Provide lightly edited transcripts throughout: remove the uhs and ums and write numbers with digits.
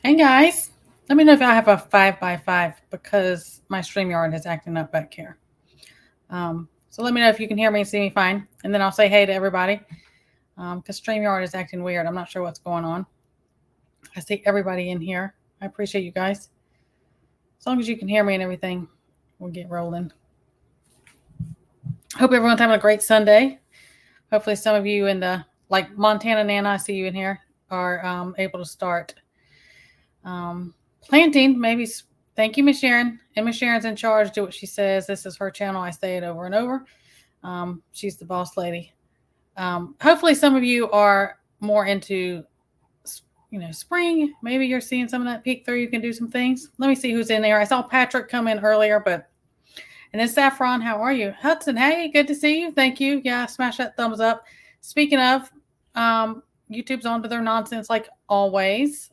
Hey guys, let me know if I have a 5 by 5 because my StreamYard is acting up back here. So let me know if you can hear me and see me fine, and then I'll say hey to everybody because StreamYard is acting weird. I'm not sure what's going on. I see everybody in here. I appreciate you guys. As long as you can hear me and everything, we'll get rolling. Hope everyone's having a great Sunday. Hopefully, some of you in the like Montana Nana, I see you in here, are able to start planting. Maybe thank you, Miss Sharon. And Miss Sharon's in charge. Do what she says. This is her channel. I say it over and over. She's the boss lady. Hopefully, some of you are more into spring. Maybe you're seeing some of that peek through. You can do some things. Let me see who's in there. I saw Patrick come in earlier, but and then Saffron, how are you? Hudson, hey, good to see you. Thank you. Yeah, smash that thumbs up. Speaking of, YouTube's on to their nonsense like always.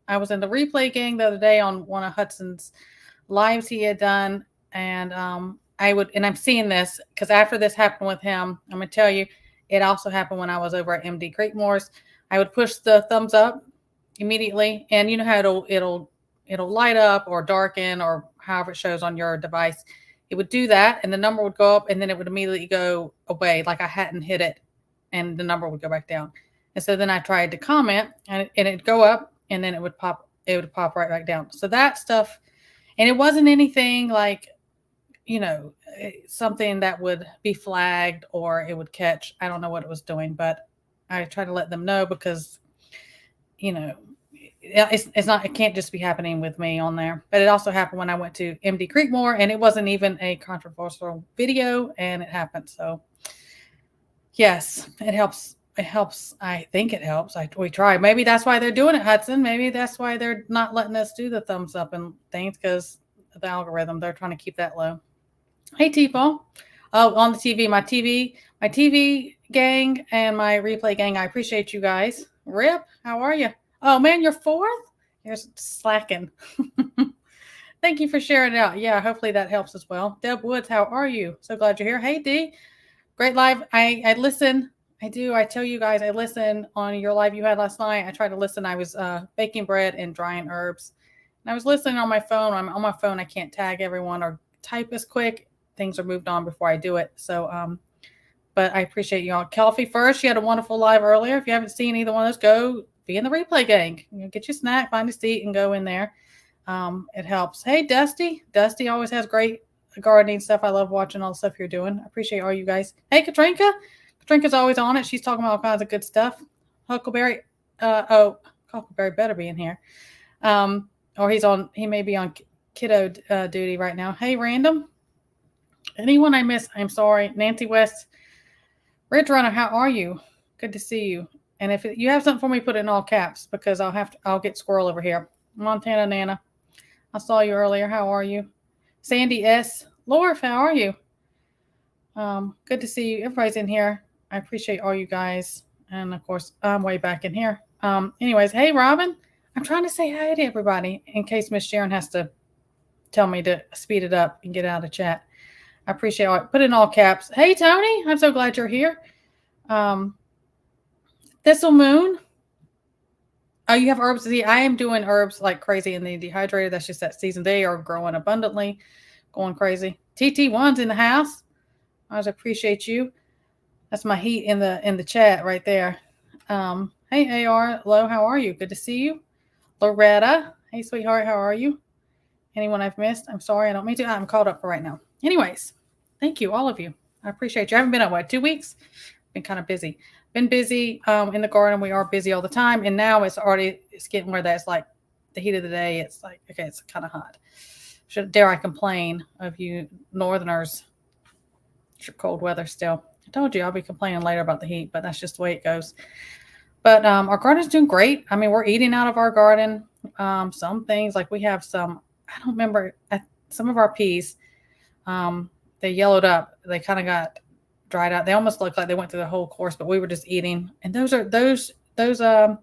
I was in the replay gang the other day on one of Hudson's lives he had done, and I'm seeing this because after this happened with him, I'm gonna tell you, it also happened when I was over at MD Creekmore's. I would push the thumbs up immediately, and you know how it'll light up or darken or however it shows on your device. It would do that, and the number would go up, and then it would immediately go away, like I hadn't hit it, and the number would go back down. And so then I tried to comment, and it'd go up, and then it would pop. It would pop right back down. So that stuff, and it wasn't anything like, something that would be flagged or it would catch. I don't know what it was doing, but I try to let them know because, you know, it's not, it can't just be happening with me on there. But it also happened when I went to MD Creekmore, and it wasn't even a controversial video, and it happened. So yes, it helps. It helps. I think it helps. We try. Maybe that's why they're doing it, Hudson. Maybe that's why they're not letting us do the thumbs up and things, because the algorithm, they're trying to keep that low. Hey, T-Paul. Oh, on the TV, my TV gang and my replay gang. I appreciate you guys. Rip, how are you? Oh man, you're fourth? You're slacking. Thank you for sharing it out. Yeah, hopefully that helps as well. Deb Woods, how are you? So glad you're here. Hey, D. Great live. I listen. I do. I tell you guys, I listen on your live you had last night. I tried to listen. I was baking bread and drying herbs. And I was listening on my phone. I'm on my phone. I can't tag everyone or type as quick. Things are moved on before I do it. So, but I appreciate y'all. Kelfie first. She had a wonderful live earlier. If you haven't seen either one of those, go be in the replay gang. Get your snack, find a seat, and go in there. It helps. Hey, Dusty. Dusty always has great gardening stuff. I love watching all the stuff you're doing. I appreciate all you guys. Hey, Katrinka. Katrinka's always on it. She's talking about all kinds of good stuff. Huckleberry. Huckleberry better be in here. Or he may be on kiddo duty right now. Hey, Random. Anyone I miss, I'm sorry. Nancy West. Ridge Runner, how are you? Good to see you. And if you have something for me, put it in all caps because I'll get squirrel over here. Montana Nana. I saw you earlier. How are you? Sandy S. Laura, how are you? Good to see you. Everybody's in here. I appreciate all you guys. And of course, I'm way back in here. Anyways, hey, Robin. I'm trying to say hi to everybody in case Miss Sharon has to tell me to speed it up and get out of chat. I appreciate all. Put in all caps. Hey, Tony. I'm so glad you're here. Thistle Moon. Oh, you have herbs to eat. I am doing herbs like crazy in the dehydrated. That's just that season. They are growing abundantly, going crazy. TT1's in the house. I just appreciate you. That's my heat in the chat right there. Hey, AR, Lo, how are you? Good to see you. Loretta, hey, sweetheart, how are you? Anyone I've missed? I'm sorry, I don't mean to. I'm caught up for right now. Anyways, thank you, all of you. I appreciate you. I haven't been at 2 weeks? Been kind of busy. Been busy in the garden. We are busy all the time, and now it's getting where that's like the heat of the day. It's like, okay, it's kind of hot. Dare I complain of you northerners? It's your cold weather still. I told you I'll be complaining later about the heat, but that's just the way it goes. But our garden's doing great. I mean, we're eating out of our garden. Some things, like we have some, I don't remember, some of our peas, they yellowed up. They kind of got dried out. They almost looked like they went through the whole course, but we were just eating. And those snow peas, those are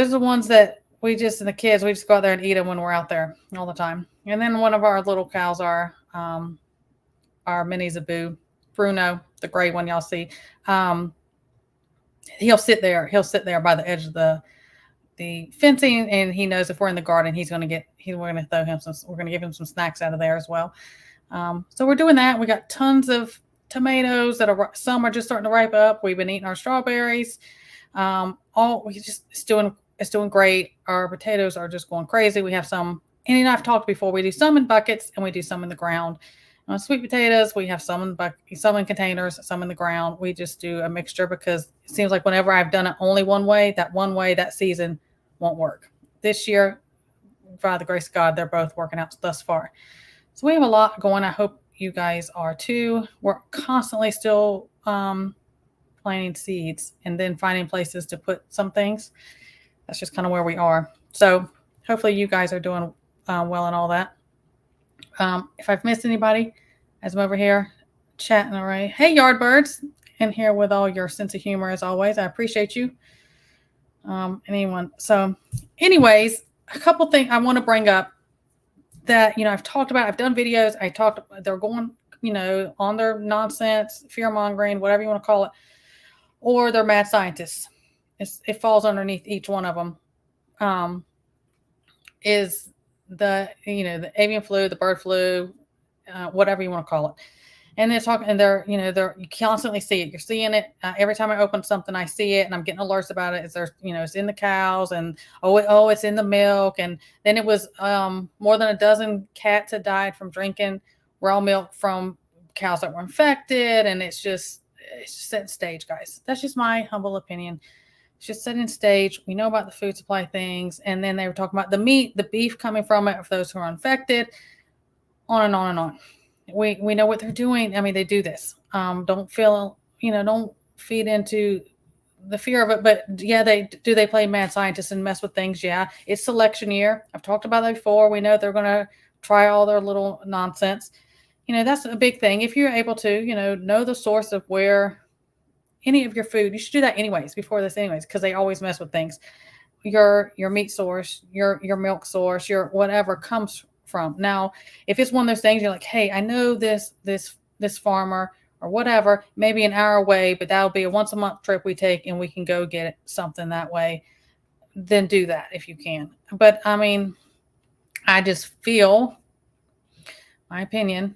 the ones that we the kids, we just go out there and eat them when we're out there all the time. And then one of our little cows are our mini Zaboo, Bruno, the gray one y'all see. He'll sit there by the edge of the the fencing, and he knows if we're in the garden, we're going to throw him we're going to give him some snacks out of there as well. So we're doing that. We got tons of tomatoes some are just starting to ripe up. We've been eating our strawberries. It's doing great. Our potatoes are just going crazy. We have some, and I've talked before, we do some in buckets and we do some in the ground. Sweet potatoes, we have some in containers, some in the ground. We just do a mixture because it seems like whenever I've done it only one way, that season won't work. This year, by the grace of God, they're both working out thus far. So we have a lot going. I hope you guys are too. We're constantly still planting seeds and then finding places to put some things. That's just kind of where we are. So hopefully you guys are doing well and all that. If I've missed anybody, as I'm over here chatting away, hey Yardbirds, in here with all your sense of humor as always. I appreciate you. Anyone. So anyways, a couple things I want to bring up that, I've talked about. I've done videos. They're going, on their nonsense, fear mongering, whatever you want to call it, or they're mad scientists. It falls underneath each one of them. Is the avian flu, the bird flu, whatever you want to call it. And they're talking, and you constantly see it. You're seeing it every time I open something. I see it, and I'm getting alerts about it. It's in the cows, and it's in the milk. And then it was more than a dozen cats had died from drinking raw milk from cows that were infected. And it's just setting stage, guys. That's just my humble opinion. It's just setting stage. We know about the food supply things, and then they were talking about the meat, the beef coming from it, for those who are infected, on and on and on. We know what they're doing. I mean, they do this. Don't feed into the fear of it. But yeah, they play mad scientists and mess with things. Yeah, it's selection year. I've talked about that before. We know they're going to try all their little nonsense. That's a big thing. If you're able to, know the source of where any of your food, you should do that anyways, before this anyways, because they always mess with things. Your meat source, your milk source, your whatever comes from. Now, if it's one of those things you're like, hey, I know this farmer or whatever, maybe an hour away, but that'll be a once a month trip we take and we can go get something that way, then do that if you can. But I mean, I just feel, my opinion,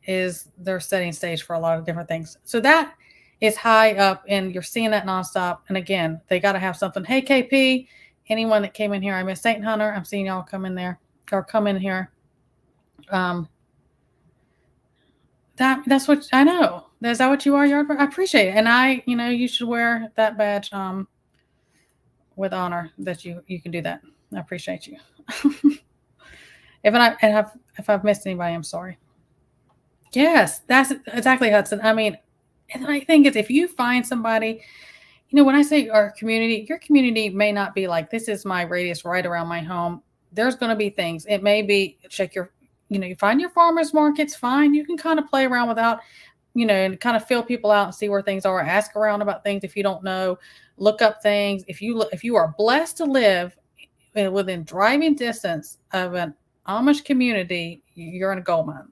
is they're setting stage for a lot of different things. So that is high up, and you're seeing that nonstop. And again, they got to have something. Hey, KP, anyone that came in here, I miss Saint Hunter. I'm seeing y'all come in there. Or come in here. That's what I know. Is that what you are, Yardbird? I appreciate it. And you should wear that badge with honor that you can do that. I appreciate you. If I've missed anybody, I'm sorry. Yes, that's exactly, Hudson. I mean, and I think if you find somebody, when I say our community, your community may not be like, this is my radius right around my home. There's going to be things. It may be check your, you find your farmers markets, fine. You can kind of play around without, and kind of feel people out and see where things are. Ask around about things if you don't know. Look up things. If you are blessed to live within driving distance of an Amish community, you're in a gold mine.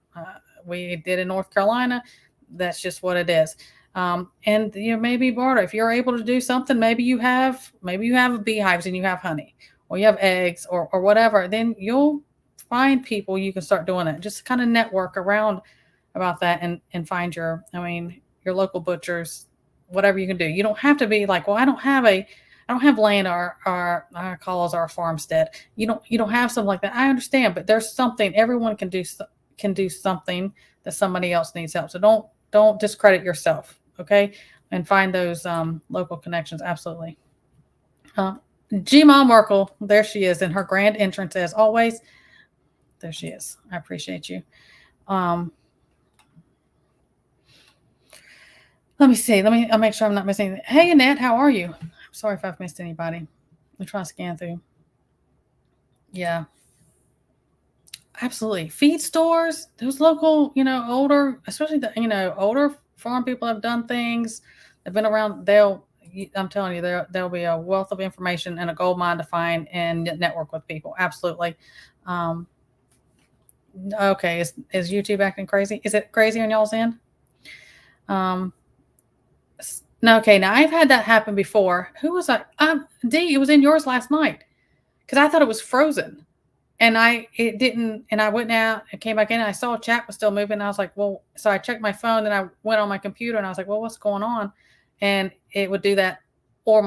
We did in North Carolina. That's just what it is. And maybe barter. If you're able to do something, maybe you have beehives and you have honey, or you have eggs or whatever, then you'll find people you can start doing that. Just kind of network around about that and find your local butchers, whatever you can do. You don't have to be like, well, I don't have land or our calls our farmstead. You don't have something like that. I understand, but there's something everyone can do something that somebody else needs help. So don't discredit yourself. Okay. And find those local connections. Absolutely. G-Ma Merkel, there she is in her grand entrance as always. There she is. I appreciate you. Let me see. I'll make sure I'm not missing anything. Hey, Annette, how are you? I'm sorry if I've missed anybody. I'm trying to scan through. Yeah. Absolutely. Feed stores, those local, older, especially the, older farm people have done things. They've been around. I'm telling you, there'll be a wealth of information and a gold mine to find and network with people. Absolutely. Okay. Is YouTube acting crazy? Is it crazy on y'all's end? No, okay, now I've had that happen before. Who was I? D, it was in yours last night because I thought it was frozen. And it didn't, and I went out and came back in and I saw chat was still moving. And I was like, well, so I checked my phone and I went on my computer and I was like, well, what's going on? And it would do that. Or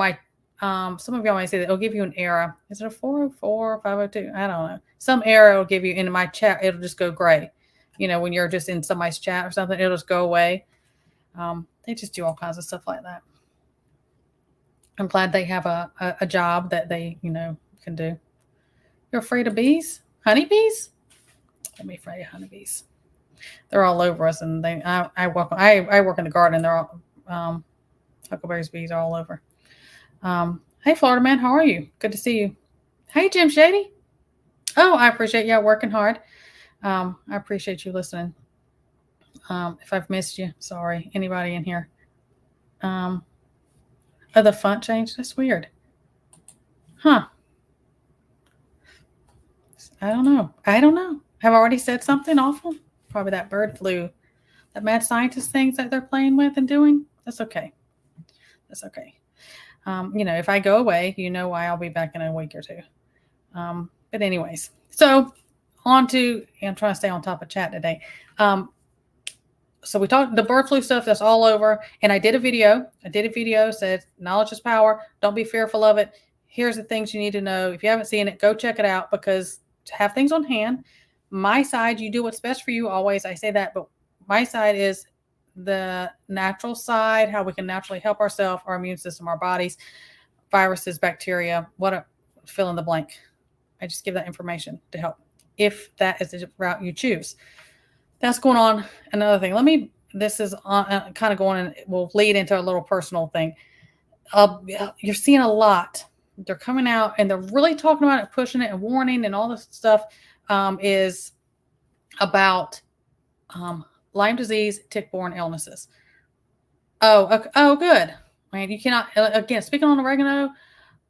some of y'all might say that it'll give you an error. Is it a 404, 502? I don't know. Some error will give you in my chat. It'll just go gray. When you're just in somebody's chat or something, it'll just go away. They just do all kinds of stuff like that. I'm glad they have a job that they, can do. You're afraid of bees? Honeybees? Don't be afraid of honeybees. They're all over us, and I work in the garden. And they're all huckleberries, bees are all over. Hey, Florida man, how are you? Good to see you. Hey, Jim Shady. Oh, I appreciate you working hard. I appreciate you listening. If I've missed you, sorry. Anybody in here? Oh, the font changed? That's weird. Huh. I don't know. Have I already said something awful? Probably that bird flu, that mad scientist things that they're playing with and doing. That's okay. If I go away, why I'll be back in a week or two. But anyways, so I'm trying to stay on top of chat today. So we talked the bird flu stuff that's all over. And I did a video. Said knowledge is power. Don't be fearful of it. Here's the things you need to know. If you haven't seen it, go check it out because to have things on hand. My side, you do what's best for you always. I say that, but my side is the natural side, how we can naturally help ourselves, our immune system, our bodies, viruses, bacteria, fill in the blank. I just give that information to help if that is the route you choose. That's going on. Another thing, this is kind of going and will lead into a little personal thing. You're seeing a lot. They're coming out and they're really talking about it, pushing it and warning and all this stuff is about Lyme disease, tick-borne illnesses. Oh, good. Man, you cannot, again, speaking on oregano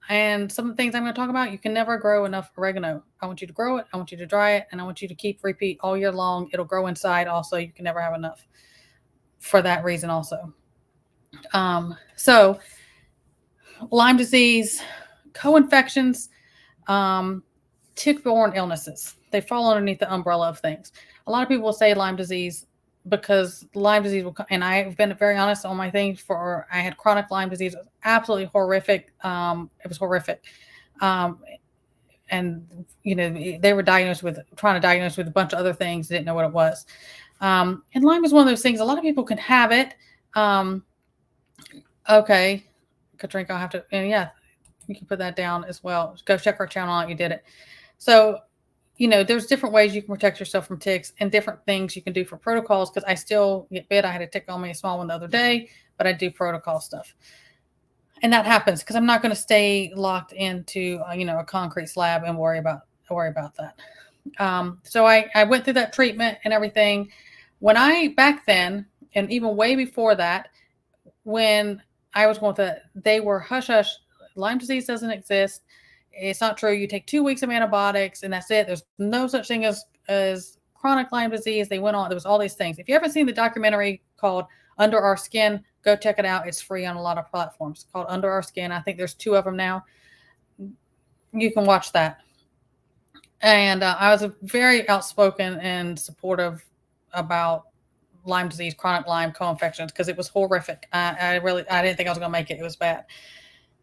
and some of the things I'm going to talk about, you can never grow enough oregano. I want you to grow it. I want you to dry it. And I want you to repeat all year long. It'll grow inside also. You can never have enough for that reason also. So Lyme disease, co-infections, tick-borne illnesses. They fall underneath the umbrella of things. A lot of people will say Lyme disease because Lyme disease will come, and I've been very honest on my thing I had chronic Lyme disease. It was absolutely horrific. It was horrific. And, they were trying to diagnose with a bunch of other things, didn't know what it was. And Lyme is one of those things, a lot of people can have it. Okay. Katrinka, I'll have to, and yeah, you can put that down as well. Go check our channel out. You did it. So, there's different ways you can protect yourself from ticks and different things you can do for protocols. Cause I still get bit. I had a tick on me, a small one the other day, but I do protocol stuff. And that happens because I'm not going to stay locked into, a concrete slab and worry about that. So I went through that treatment and everything. Back then, and even way before that, when I was going through that, they were hush hush. Lyme disease doesn't exist. It's not true. You take 2 weeks of antibiotics and that's it. There's no such thing as chronic Lyme disease. They went on. There was all these things. If you haven't seen the documentary called Under Our Skin, go check it out. It's free on a lot of platforms called Under Our Skin. I think there's 2 of them now. You can watch that. And I was very outspoken and supportive about Lyme disease, chronic Lyme co-infections, because it was horrific. I didn't think I was going to make it. It was bad.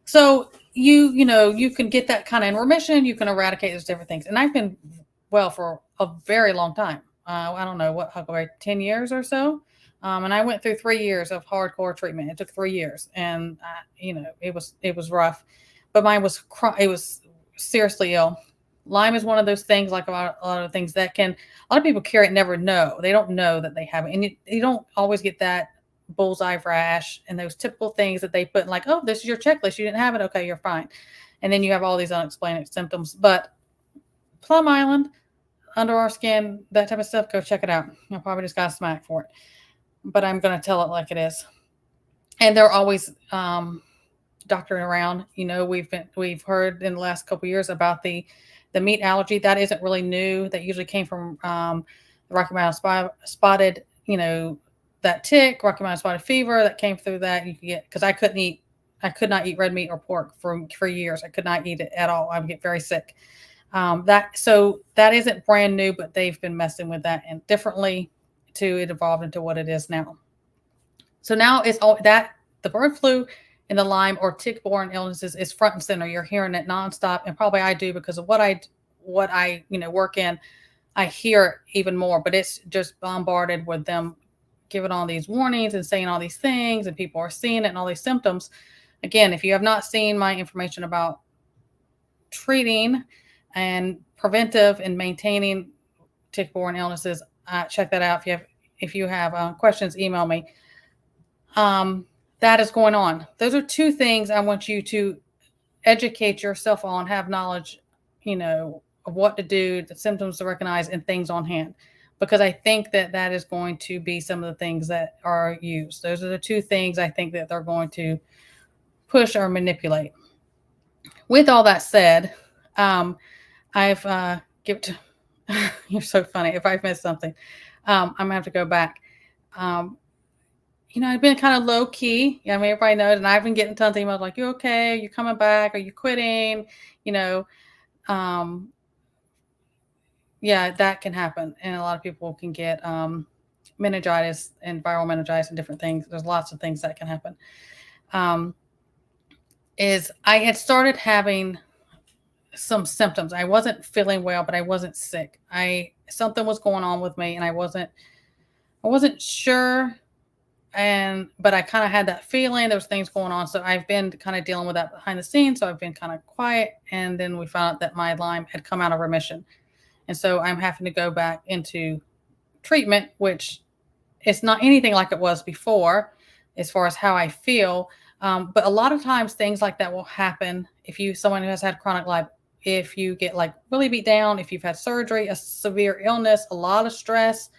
So you can get that kind of in remission. You can eradicate those different things. And I've been well for a very long time. I don't know what, Huckleberry, 10 years or so. And I went through 3 years of hardcore treatment. It took 3 years, and it was rough. But mine was it was seriously ill. Lyme is one of those things, like a lot of things that a lot of people carry it, never know. They don't know that they have it, and you don't always get that bullseye rash and those typical things that they put in, like, oh, this is your checklist. You didn't have it. Okay, you're fine. And then you have all these unexplained symptoms. But Plum Island, Under Our Skin, that type of stuff, go check it out. I probably just got smacked for it, but I'm going to tell it like it is. And they're always doctoring around. We've heard in the last couple of years about the meat allergy. That isn't really new. That usually came from the Rocky Mountain spotted, that tick, Rocky Mountain spotted fever that came through that. You could get, because I could not eat red meat or pork for years. I could not eat it at all. I would get very sick. That isn't brand new, but they've been messing with that and differently to it evolved into what it is now. So now it's all that the bird flu and the Lyme or tick-borne illnesses is front and center. You're hearing it nonstop, and probably I do because of what I work in. I hear it even more, but it's just bombarded with them giving all these warnings and saying all these things, and people are seeing it and all these symptoms. Again, if you have not seen my information about treating and preventive and maintaining tick-borne illnesses, check that out. If you have questions, email me. That is going on. Those are two things I want you to educate yourself on, have knowledge, of what to do, the symptoms to recognize, and things on hand. Because I think that is going to be some of the things that are used. Those are the two things I think that they're going to push or manipulate. With all that said, I've you're so funny. If I've missed something, I'm gonna have to go back. I've been kind of low key. Everybody knows, and I've been getting tons of emails like, "You okay? You coming back? Are you quitting?" Yeah, that can happen, and a lot of people can get meningitis and viral meningitis and different things. There's lots of things that can happen. Is I had started having some symptoms. I wasn't feeling well, but I wasn't sick. Something was going on with me, and I wasn't sure. But I kind of had that feeling there was things going on. So I've been kind of dealing with that behind the scenes. So I've been kind of quiet. And then we found out that my Lyme had come out of remission. And so I'm having to go back into treatment, which is not anything like it was before as far as how I feel. But a lot of times things like that will happen if someone who has had chronic Lyme, if you get like really beat down, if you've had surgery, a severe illness, a lot of stress,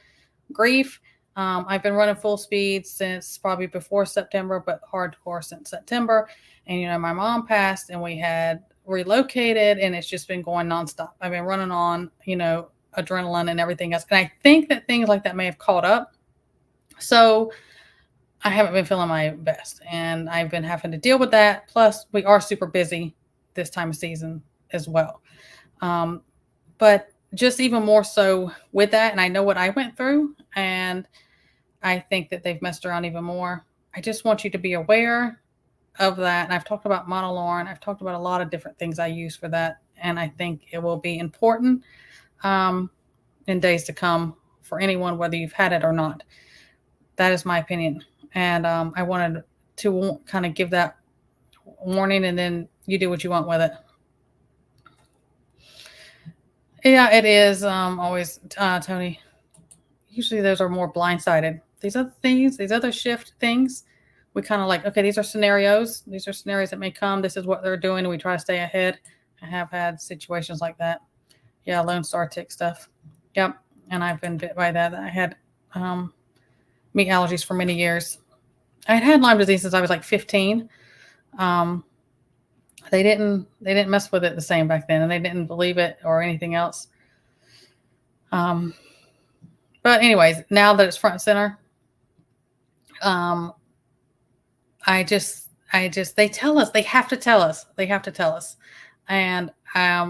grief. I've been running full speed since probably before September, but hardcore since September. And, my mom passed and we had relocated and it's just been going nonstop. I've been running on, adrenaline and everything else. And I think that things like that may have caught up. So I haven't been feeling my best and I've been having to deal with that. Plus we are super busy this time of season as well. But just even more so with that. And I know what I went through and I think that they've messed around even more. I just want you to be aware of that. And I've talked about monolaurin. I've talked about a lot of different things I use for that. And I think it will be important in days to come for anyone, whether you've had it or not. That is my opinion. And I wanted to kind of give that warning and then you do what you want with it. Yeah, it is always, Tony. Usually those are more blindsided. These other things, these other shift things, we kind of like, okay, these are scenarios. These are scenarios that may come. This is what they're doing. And we try to stay ahead. I have had situations like that. Yeah, Lone Star tick stuff. Yep. And I've been bit by that. I had meat allergies for many years. I had Lyme disease since I was like 15. They didn't mess with it the same back then, and they didn't believe it or anything else. But anyways, now that it's front and center, they tell us, they have to tell us. And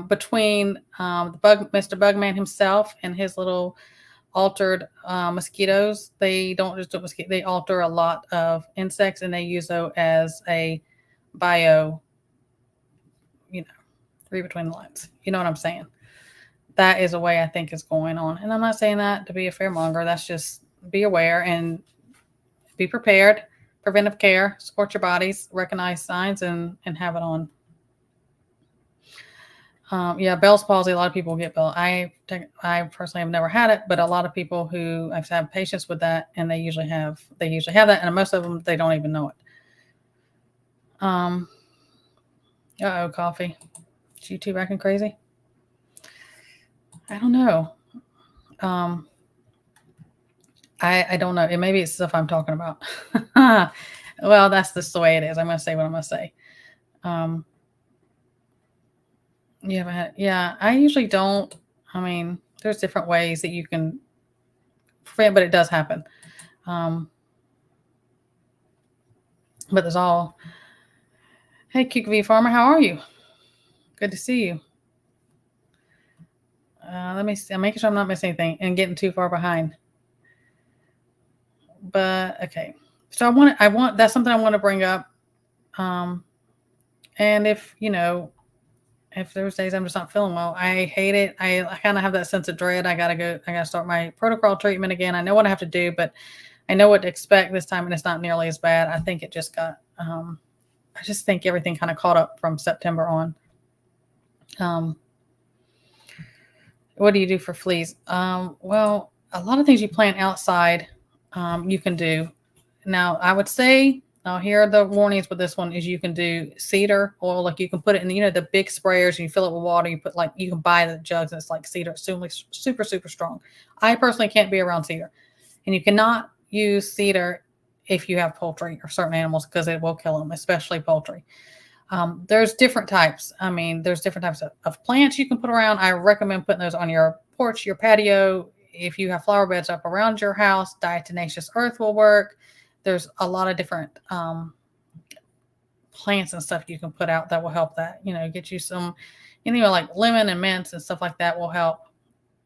between Mr. Bugman himself and his little altered mosquitoes, they don't just do mosquito, they alter a lot of insects and they use those as a bio, read between the lines. You know what I'm saying? That is a way I think is going on. And I'm not saying that to be a fearmonger. That's just be aware and be prepared. Preventive care, support your bodies, recognize signs, and have it on. Bell's palsy. A lot of people get Bell. I personally have never had it, but a lot of people who I've had patients with that, and they usually have that, and most of them they don't even know it. Coffee. Is you two acting crazy? I don't know. I don't know. Maybe it's stuff I'm talking about. Well, that's just the way it is. I'm going to say what I'm going to say. I usually don't. I mean, there's different ways that you can prevent, but it does happen. But there's all, hey, QV Farmer, how are you? Good to see you. Let me see. I'm making sure I'm not missing anything and getting too far behind. But okay. So that's something I want to bring up. And if there's days I'm just not feeling well, I hate it. I kind of have that sense of dread. I gotta start my protocol treatment again. I know what I have to do, but I know what to expect this time, and it's not nearly as bad. I think it just got, I just think everything kind of caught up from September on. What do you do for fleas? Well, a lot of things you plant outside, you can do. Now, I would say, now here are the warnings with this one is you can do cedar oil. Like you can put it in, the big sprayers and you fill it with water. You can buy the jugs and it's like cedar. It's super, super strong. I personally can't be around cedar. And you cannot use cedar if you have poultry or certain animals because it will kill them, especially poultry. There's different types. There's different types of plants you can put around. I recommend putting those on your porch, your patio. If you have flower beds up around your house, diatomaceous earth will work. There's a lot of different plants and stuff you can put out that will help that. Get you some, like lemon and mint and stuff like that will help.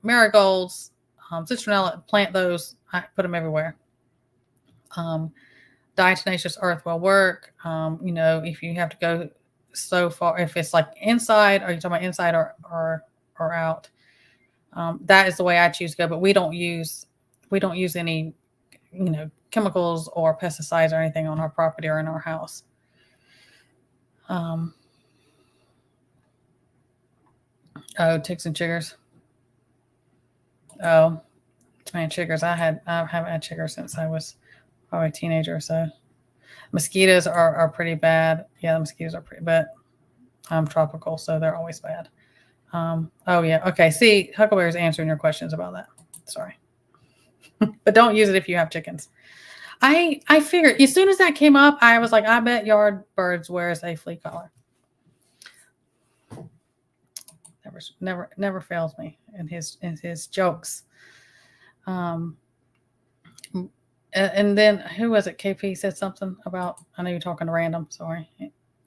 Marigolds, citronella, plant those. I put them everywhere. Diatomaceous earth will work. If you have to go so far, if it's like inside, are you talking about inside or out? That is the way I choose to go. But we don't use any, chemicals or pesticides or anything on our property or in our house. Ticks and chiggers. Oh, man, chiggers. I haven't had chiggers since I was probably a teenager or so. Mosquitoes are pretty bad. Yeah, the mosquitoes are pretty, but I'm tropical, so they're always bad. Oh yeah. Okay. See, Huckleberry's answering your questions about that. Sorry. But don't use it if you have chickens. I figured as soon as that came up, I was like, I bet Yard Birds wears a flea collar. Never fails me in his jokes. And then who was it? KP said something about, I know you're talking to random, sorry.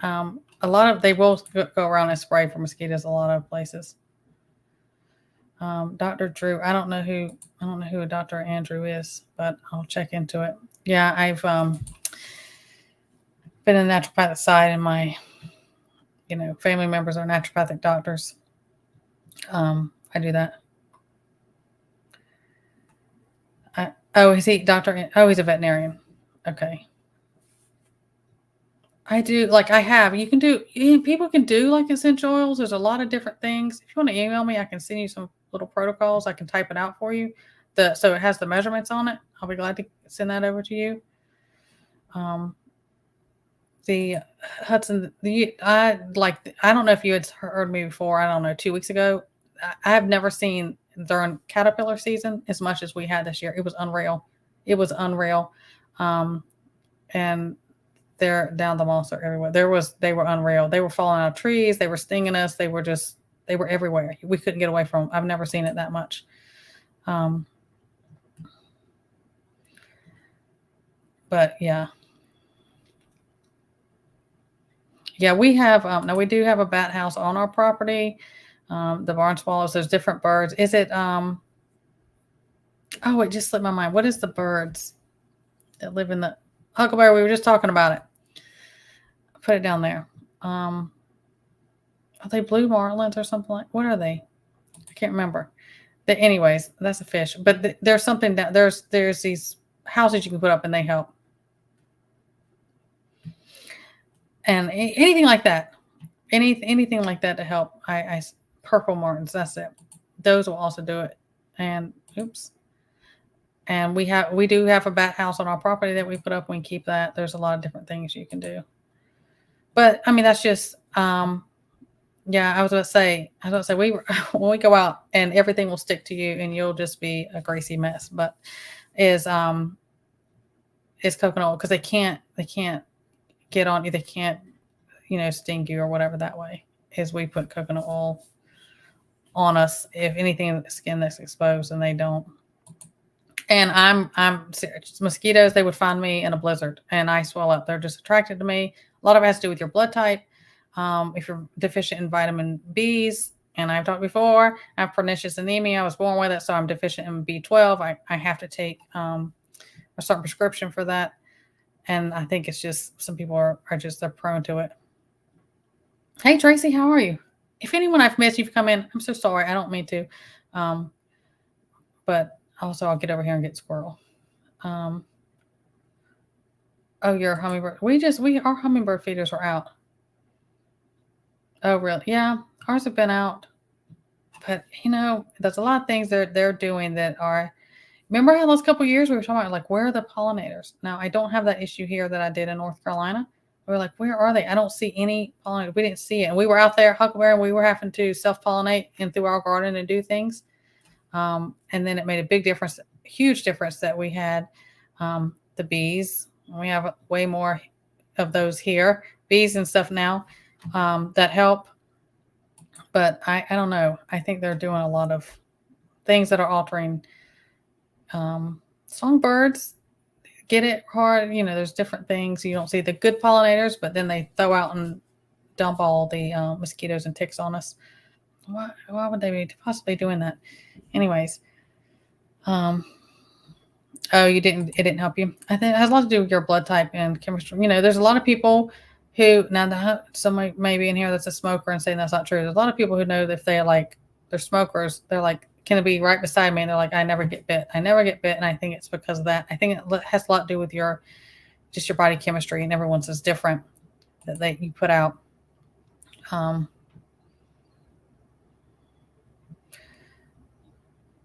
A lot of, they will go around and spray for mosquitoes a lot of places. Dr. Drew, I don't know who Dr. Andrew is, but I'll check into it. Yeah, I've been in the naturopathic side, and my family members are naturopathic doctors. I do that. Is he Dr. He's a veterinarian. Okay. I do, like I have, people can do like essential oils. There's a lot of different things. If you want to email me, I can send you some little protocols. I can type it out for you. So it has the measurements on it. I'll be glad to send that over to you. The Hudson, I don't know if you had heard me before. I don't know, 2 weeks ago. I have never seen during caterpillar season as much as we had this year. It was unreal. And they're down the moss are everywhere. They were unreal. They were falling out of trees. They were stinging us. They were everywhere. We couldn't get away from them. I've never seen it that much. But yeah. Yeah, we have, now we do have a bat house on our property. The barn swallows, there's different birds. Is it, oh, it just slipped my mind. What is the birds that live in the Huckleberry? We were just talking about it. Put it down there. Are they blue marlins or something like? What are they? I can't remember. Anyways, that's a fish. But there's something that there's these houses you can put up and they help. And anything like that, anything like that to help. I purple martins. That's it. Those will also do it. And oops. And we do have a bat house on our property that we put up. We can keep that. There's a lot of different things you can do. But that's just, yeah, I was about to say when we go out and everything will stick to you and you'll just be a greasy mess. But is coconut oil, because they can't get on you. They can't, sting you or whatever that way. Is we put coconut oil on us if anything in the skin that's exposed, and they don't. And I'm serious. Mosquitoes, they would find me in a blizzard and I swell up. They're just attracted to me. A lot of it has to do with your blood type. If you're deficient in vitamin B's, and I've talked before, I have pernicious anemia. I was born with it, so I'm deficient in B12. I have to take a certain prescription for that. And I think it's just some people are just they're prone to it. Hey Tracy, how are you? If anyone I've missed, you've come in. I'm so sorry. I don't mean to. Um, but also I'll get over here and get squirrel. Um, oh, your hummingbird. Our hummingbird feeders are out. Oh, really? Yeah, ours have been out. But there's a lot of things they're doing that are. Remember how those couple years we were talking about like where are the pollinators? Now I don't have that issue here that I did in North Carolina. We were like, where are they? I don't see any pollinators. We didn't see it, and we were out there huckleberry, and we were having to self-pollinate in through our garden and do things. And then it made a big difference, huge difference that we had the bees. We have way more of those here, bees and stuff now that help. But I don't know. I think they're doing a lot of things that are altering. Songbirds get it hard. There's different things. You don't see the good pollinators, but then they throw out and dump all the mosquitoes and ticks on us. Why would they be possibly doing that? Anyways, oh, it didn't help you. I think it has a lot to do with your blood type and chemistry. There's a lot of people who, now somebody maybe in here that's a smoker and saying that's not true. There's a lot of people who know that if they're smokers, they're like, can it be right beside me? And they're like, I never get bit. And I think it's because of that. I think it has a lot to do with your body chemistry, and everyone's is different that you put out.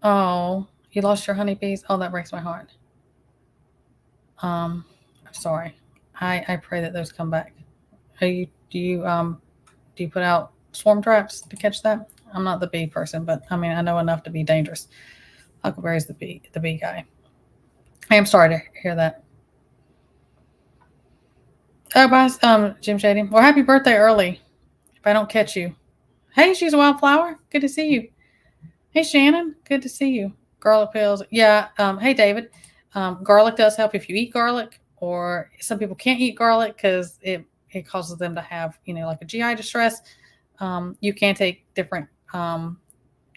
Oh, you lost your honeybees? Oh, that breaks my heart. I'm sorry. I pray that those come back. Do you put out swarm traps to catch that? I'm not the bee person, but I mean I know enough to be dangerous. Huckleberry's the bee guy. I am sorry to hear that. Oh, bye, Jim Shady. Well, happy birthday early. If I don't catch you. Hey, she's a wildflower. Good to see you. Hey, Shannon. Good to see you. Garlic pills. Yeah. Hey, David. Garlic does help if you eat garlic, or some people can't eat garlic because it causes them to have, like a GI distress. You can take different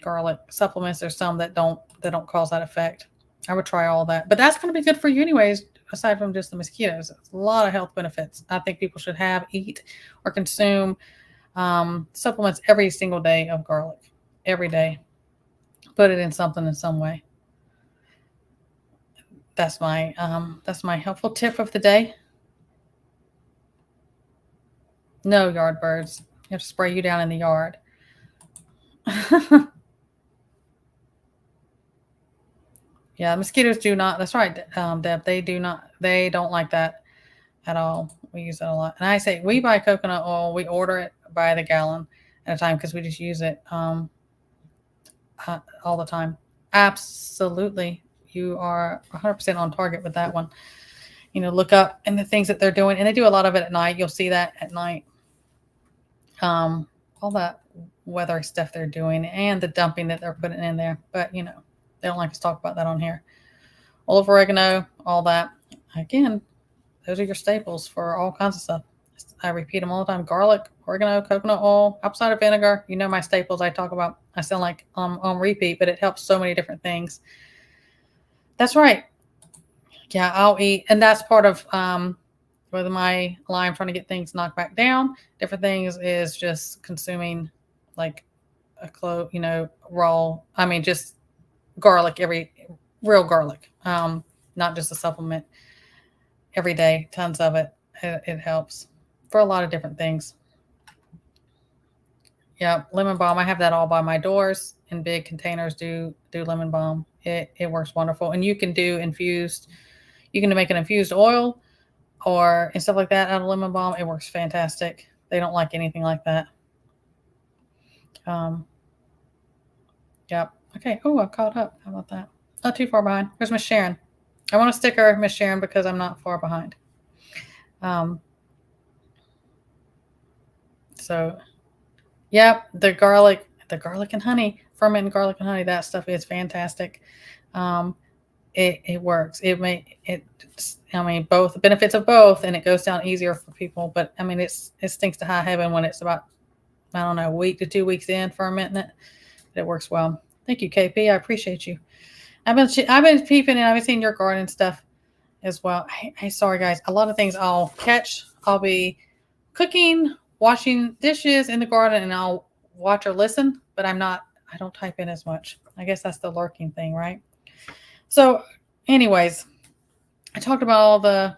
garlic supplements. There's some that don't cause that effect. I would try all that, but that's going to be good for you anyways. Aside from just the mosquitoes, it's a lot of health benefits. I think people should eat, or consume supplements every single day of garlic. Every day, put it in something in some way. That's my helpful tip of the day. No yard birds. You have to spray you down in the yard. Yeah, mosquitoes do not. That's right, Deb. They don't like that at all. We use it a lot. And I say we buy coconut oil. We order it by the gallon at a time because we just use it all the time. Absolutely. You are 100% on target with that one. Look up and the things that they're doing. And they do a lot of it at night. You'll see that at night. All that weather stuff they're doing and the dumping that they're putting in there. But, they don't like us to talk about that on here. Olive oregano, all that. Again, those are your staples for all kinds of stuff. I repeat them all the time. Garlic, oregano, coconut oil, apple cider vinegar. My staples I talk about. I sound like on repeat, but it helps so many different things. That's right. Yeah, I'll eat. And that's part of with my line trying to get things knocked back down. Different things is just consuming like a raw. I mean, just garlic, real garlic, not just a supplement every day, tons of it. It helps for a lot of different things. Yeah, lemon balm. I have that all by my doors in big containers. Do lemon balm. It works wonderful. And you can do infused. You can make an infused oil and stuff like that out of lemon balm. It works fantastic. They don't like anything like that. Yep. Okay. Oh, I've caught up. How about that? Not too far behind. Where's Miss Sharon? I want a sticker, Miss Sharon, because I'm not far behind. So, yep, the garlic and honey, fermented garlic and honey, that stuff is fantastic. it works. I mean, both the benefits of both, and it goes down easier for people. But I mean, it stinks to high heaven when it's about, I don't know, a week to 2 weeks in fermenting it. But it works well. Thank you, KP. I appreciate you. I've been peeping and I've been seeing your garden stuff as well. Hey, sorry guys, a lot of things I'll catch. I'll be cooking, washing dishes in the garden, and I'll watch or listen. But I don't type in as much. I guess that's the lurking thing, right? So, anyways, I talked about all the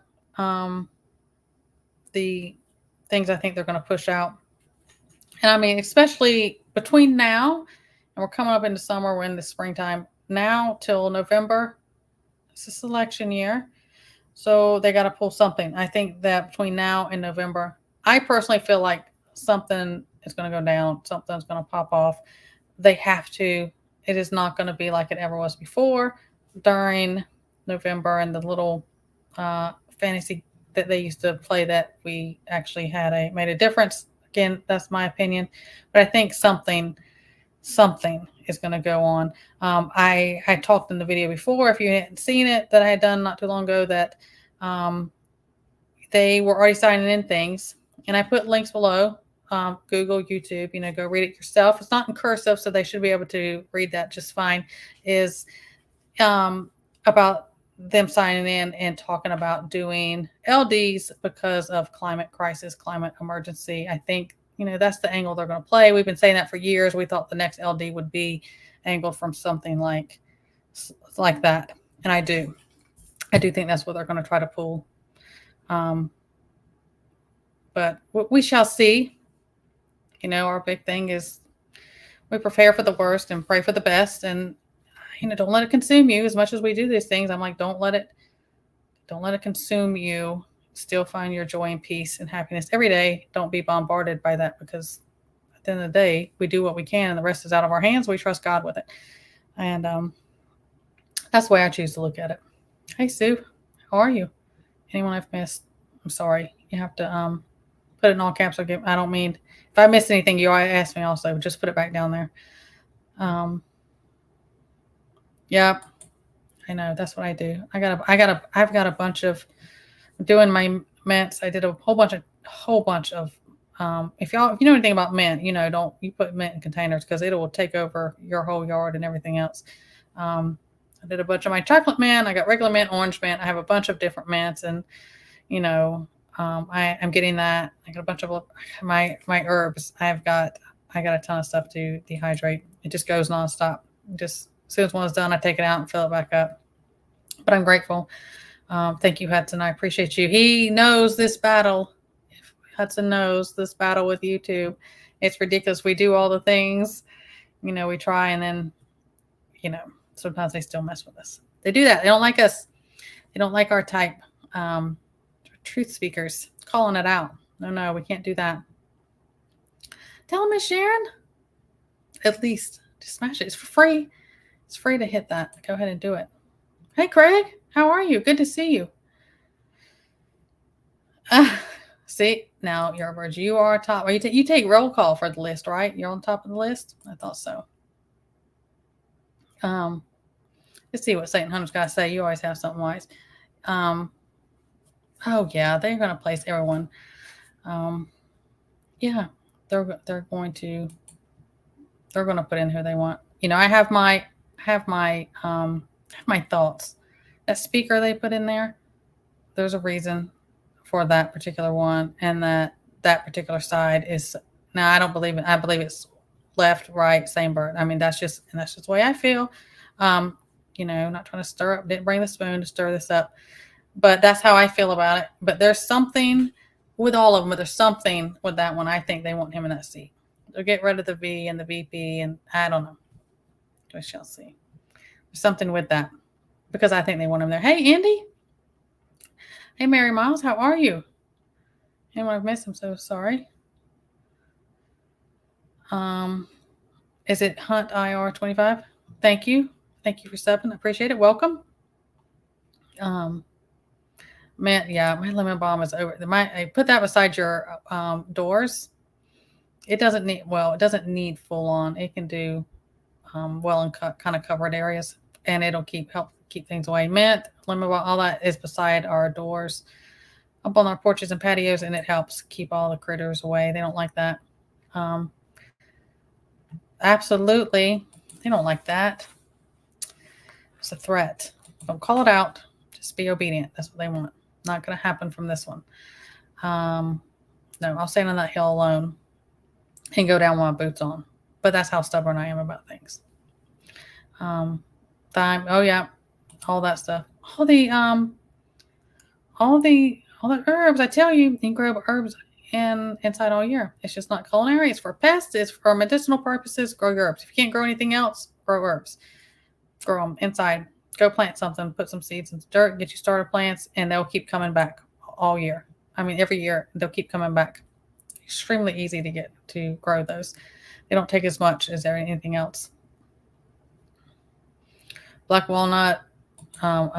things I think they're going to push out, and I mean, especially between now and we're coming up into summer, we're in the springtime now till November. It's this election year, so they got to pull something. I think that between now and November, I personally feel like something is going to go down, something's going to pop off. They have to. It is not going to be like it ever was before during November and the little fantasy that they used to play that we actually made a difference. Again, that's my opinion, but I think something is going to go on. I talked in the video before, if you hadn't seen it, that I had done not too long ago, that they were already signing in things, and I put links below. Google, YouTube, go read it yourself. It's not in cursive, so they should be able to read that just fine. Is about them signing in and talking about doing LDs because of climate crisis, climate emergency. I think, that's the angle they're going to play. We've been saying that for years. We thought the next LD would be angled from something like that. And I do think that's what they're going to try to pull. But we shall see. Our big thing is we prepare for the worst and pray for the best, and don't let it consume you. As much as we do these things, I'm like, don't let it consume you. Still find your joy and peace and happiness every day. Don't be bombarded by that, because at the end of the day, we do what we can and the rest is out of our hands. We trust God with it. And that's the way I choose to look at it. Hey, Sue, how are you? Anyone I've missed? I'm sorry. You have to put it in all caps. I don't mean, if I missed anything, you ask me also. Just put it back down there. Yeah, I know. That's what I do. I've got a bunch of, doing my mints. I did a whole bunch of, if you know anything about mint, don't you put mint in containers, because it will take over your whole yard and everything else. I did a bunch of my chocolate mint. I got regular mint, orange mint. I have a bunch of different mints, and I'm getting that. I got a bunch of my herbs. I got a ton of stuff to dehydrate. It just goes nonstop. Just as soon as one's done, I take it out and fill it back up. But I'm grateful. Thank you, Hudson. I appreciate you. He knows this battle. Hudson knows this battle with YouTube. It's ridiculous. We do all the things, we try, and then, sometimes they still mess with us. They do that. They don't like us. They don't like our type. Truth speakers calling it out. No, we can't do that. Tell them, Miss Sharon. At least just smash it. It's for free. It's free to hit that. Go ahead and do it. Hey, Craig, how are you? Good to see you. See, now, Yardbirds, you are top. You take roll call for the list, right? You're on top of the list? I thought so. Let's see what Satan Hunter's got to say. You always have something wise. Oh, yeah, they're going to place everyone. Yeah, they're going to put in who they want. I have my thoughts. That speaker they put in there, there's a reason for that particular one, and that particular side is, now I don't believe it. I believe it's left, right, same bird. I mean, that's just the way I feel. Not trying to stir up, didn't bring the spoon to stir this up, but that's how I feel about it. But there's something with all of them, but there's something with that one. I think they want him in that seat. They'll get rid of the V and the VP, and I don't know. We shall see. There's something with that, because I think they want him there. Hey, Andy. Hey, Mary Miles, how are you? Anyone I've missed? I'm so sorry. Is it Hunt IR 25? Thank you. Thank you for subbing. I appreciate it. Welcome. Man, yeah, my lemon balm is over. I put that beside your doors. It doesn't need full on. It can do well in kind of covered areas, and it'll help keep things away. Mint, lemon balm, all that is beside our doors, up on our porches and patios, and it helps keep all the critters away. They don't like that. Um, absolutely, they don't like that. It's a threat. Don't call it out. Just be obedient. That's what they want. Not going to happen from this one. No, I'll stand on that hill alone and go down with my boots on. But that's how stubborn I am about things. Thyme, oh yeah, all that stuff. All the herbs. I tell you, you can grow herbs inside all year. It's just not culinary. It's for pests. It's for medicinal purposes. Grow your herbs. If you can't grow anything else, grow herbs. Grow them inside. Go plant something. Put some seeds in the dirt. Get you started plants, and they'll keep coming back all year. I mean, every year they'll keep coming back. Extremely easy to get to grow those. They don't take as much as anything else. Black walnut. I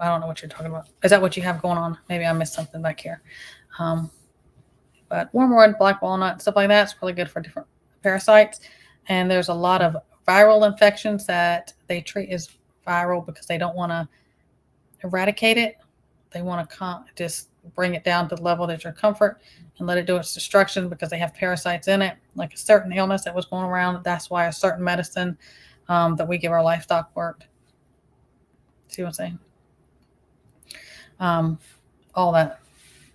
don't know what you're talking about. Is that what you have going on? Maybe I missed something back here. But wormwood, black walnut, stuff like that is really good for different parasites. And there's a lot of viral infections that they treat as viral because they don't want to eradicate it. They want to just bring it down to the level that you're comfort and let it do its destruction because they have parasites in it, like a certain illness that was going around. That's why a certain medicine that we give our livestock worked. See what I'm saying? All that.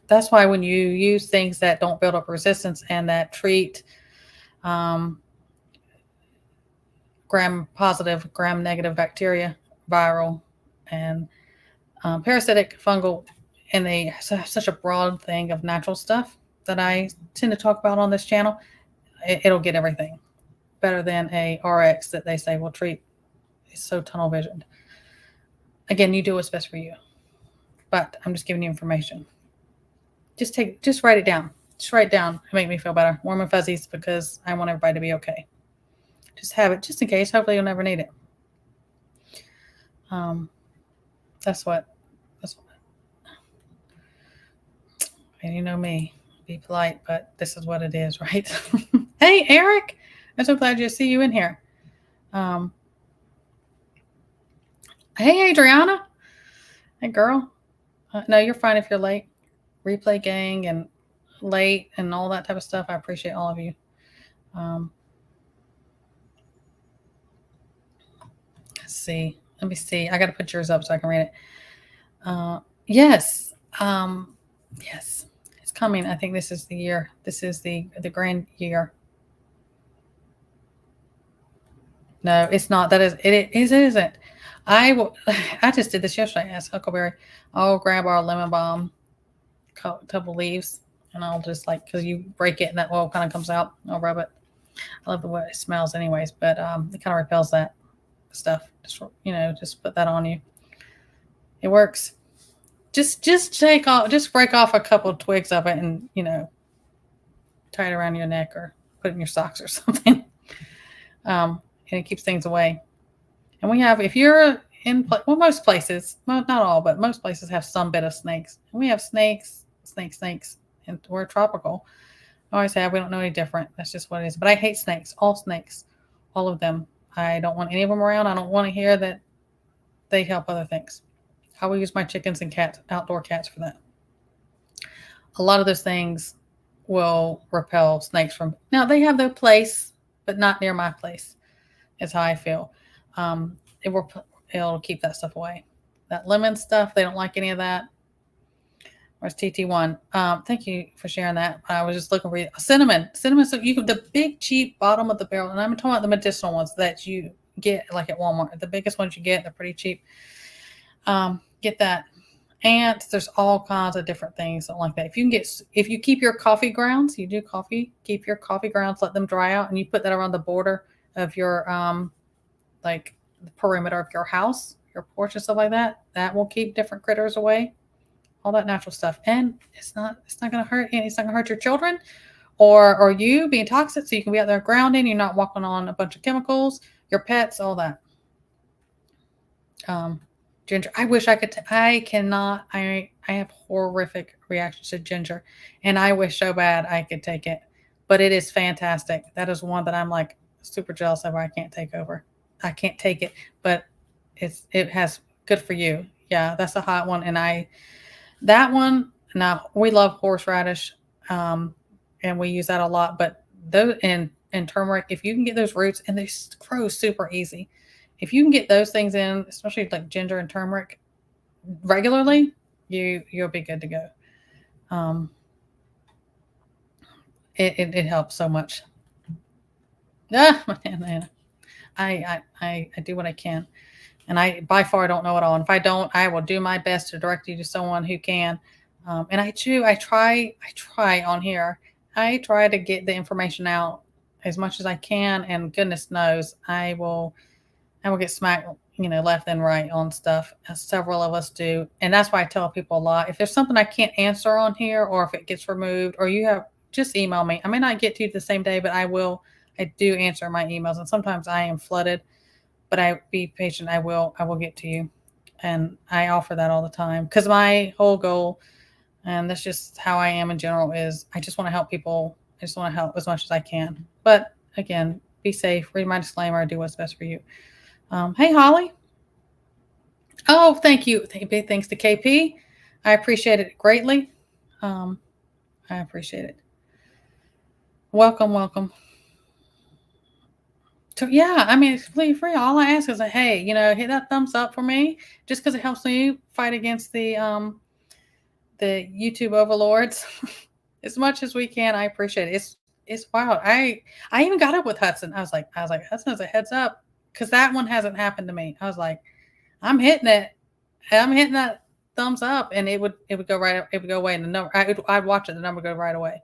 That's why when you use things that don't build up resistance and that treat gram-positive, gram-negative bacteria, viral, and parasitic, fungal, and they have such a broad thing of natural stuff that I tend to talk about on this channel, it'll get everything better than a RX that they say will treat. It's so tunnel visioned. Again, you do what's best for you, but I'm just giving you information. Just write it down. Just write it down and make me feel better. Warm and fuzzies because I want everybody to be okay. Just have it just in case. Hopefully you'll never need it. That's what. And you know me, be polite, but this is what it is, right? Hey, Eric, I'm so glad to see you in here. Hey, Adriana. Hey, girl. No, you're fine if you're late. Replay gang and late and all that type of stuff. I appreciate all of you. Let's see. Let me see. I got to put yours up so I can read it. Yes. Yes. It's coming. I think this is the year. This is the grand year. No, it's not. It isn't. I just did this yesterday. I asked Huckleberry. I'll grab our lemon balm, couple leaves, and I'll just because you break it and that oil kind of comes out. I'll rub it. I love the way it smells, anyways. But it kind of repels that stuff. Just put that on you. It works. Just break off a couple of twigs of it and tie it around your neck or put it in your socks or something. And it keeps things away. And we have, if you're in, most places, not all, but most places have some bit of snakes. And we have snakes, and we're tropical. Always have. We don't know any different. That's just what it is. But I hate snakes, all of them. I don't want any of them around. I don't want to hear that they help other things. I will use my chickens and cats, outdoor cats, for that. A lot of those things will repel snakes from. Now they have their place, but not near my place. Is how I feel. It'll keep that stuff away. That lemon stuff, they don't like any of that. Where's TT1? Thank you for sharing that. I was just looking for cinnamon. So the big cheap bottom of the barrel, and I'm talking about the medicinal ones that you get like at Walmart. The biggest ones you get, they're pretty cheap. Get that. Ants, there's all kinds of different things like that. If you keep your coffee grounds, you do coffee, keep your coffee grounds, let them dry out, and you put that around the border of your like the perimeter of your house, your porch and stuff like that, that will keep different critters away. All that natural stuff. And it's not going to hurt you. It's not going to hurt your children or you being toxic. So you can be out there grounding. You're not walking on a bunch of chemicals, your pets, all that. Ginger. I wish I could. I cannot. I have horrific reactions to ginger, and I wish so bad I could take it, but it is fantastic. That is one that I'm like super jealous of. I can't take over. I can't take it, but it has Good for you. Yeah, that's a hot one. That one, now we love horseradish, um, and we use that a lot. But those and turmeric, if you can get those roots, and they grow super easy. If you can get those things in, especially like ginger and turmeric, regularly, you'll be good to go. Um, it helps so much. Ah, man, I do what I can, and I by far don't know it all. And if I don't, I will do my best to direct you to someone who can. And I do. I try on here. I try to get the information out as much as I can, and goodness knows I will get smacked, left and right on stuff, as several of us do. And that's why I tell people a lot. If there's something I can't answer on here, or if it gets removed, or you have, just email me. I may not get to you the same day, but I will. I do answer my emails, and sometimes I am flooded, but I be patient. I will get to you, and I offer that all the time because my whole goal, and that's just how I am in general, is I just want to help people. I just want to help as much as I can. But again, be safe. Read my disclaimer. Do what's best for you. Hey, Holly. Oh, thank you. Big thanks to KP. I appreciate it greatly. Um, I appreciate it. Welcome, welcome. So yeah, I mean, it's completely free. All I ask is that, hey, hit that thumbs up for me, just because it helps me fight against the YouTube overlords as much as we can. I appreciate it. It's wild. I even got up with Hudson. I was like Hudson, as a heads up, because that one hasn't happened to me. I was like, I'm hitting it. I'm hitting that thumbs up, and it would go right. It would go away, and the number. I'd watch it. The number would go right away,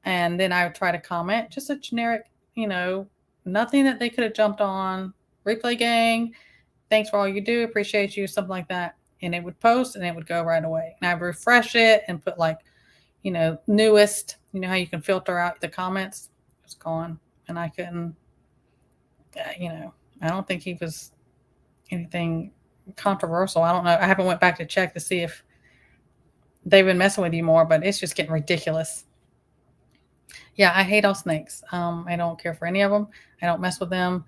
and then I would try to comment, just a generic, nothing that they could have jumped on. Replay gang, thanks for all you do. Appreciate you. Something like that, and it would post, and it would go right away. And I'd refresh it and put like, newest. You know how you can filter out the comments. It was gone, and I couldn't. I don't think he was anything controversial. I don't know. I haven't went back to check to see if they've been messing with you more, but it's just getting ridiculous. Yeah, I hate all snakes. I don't care for any of them. I don't mess with them.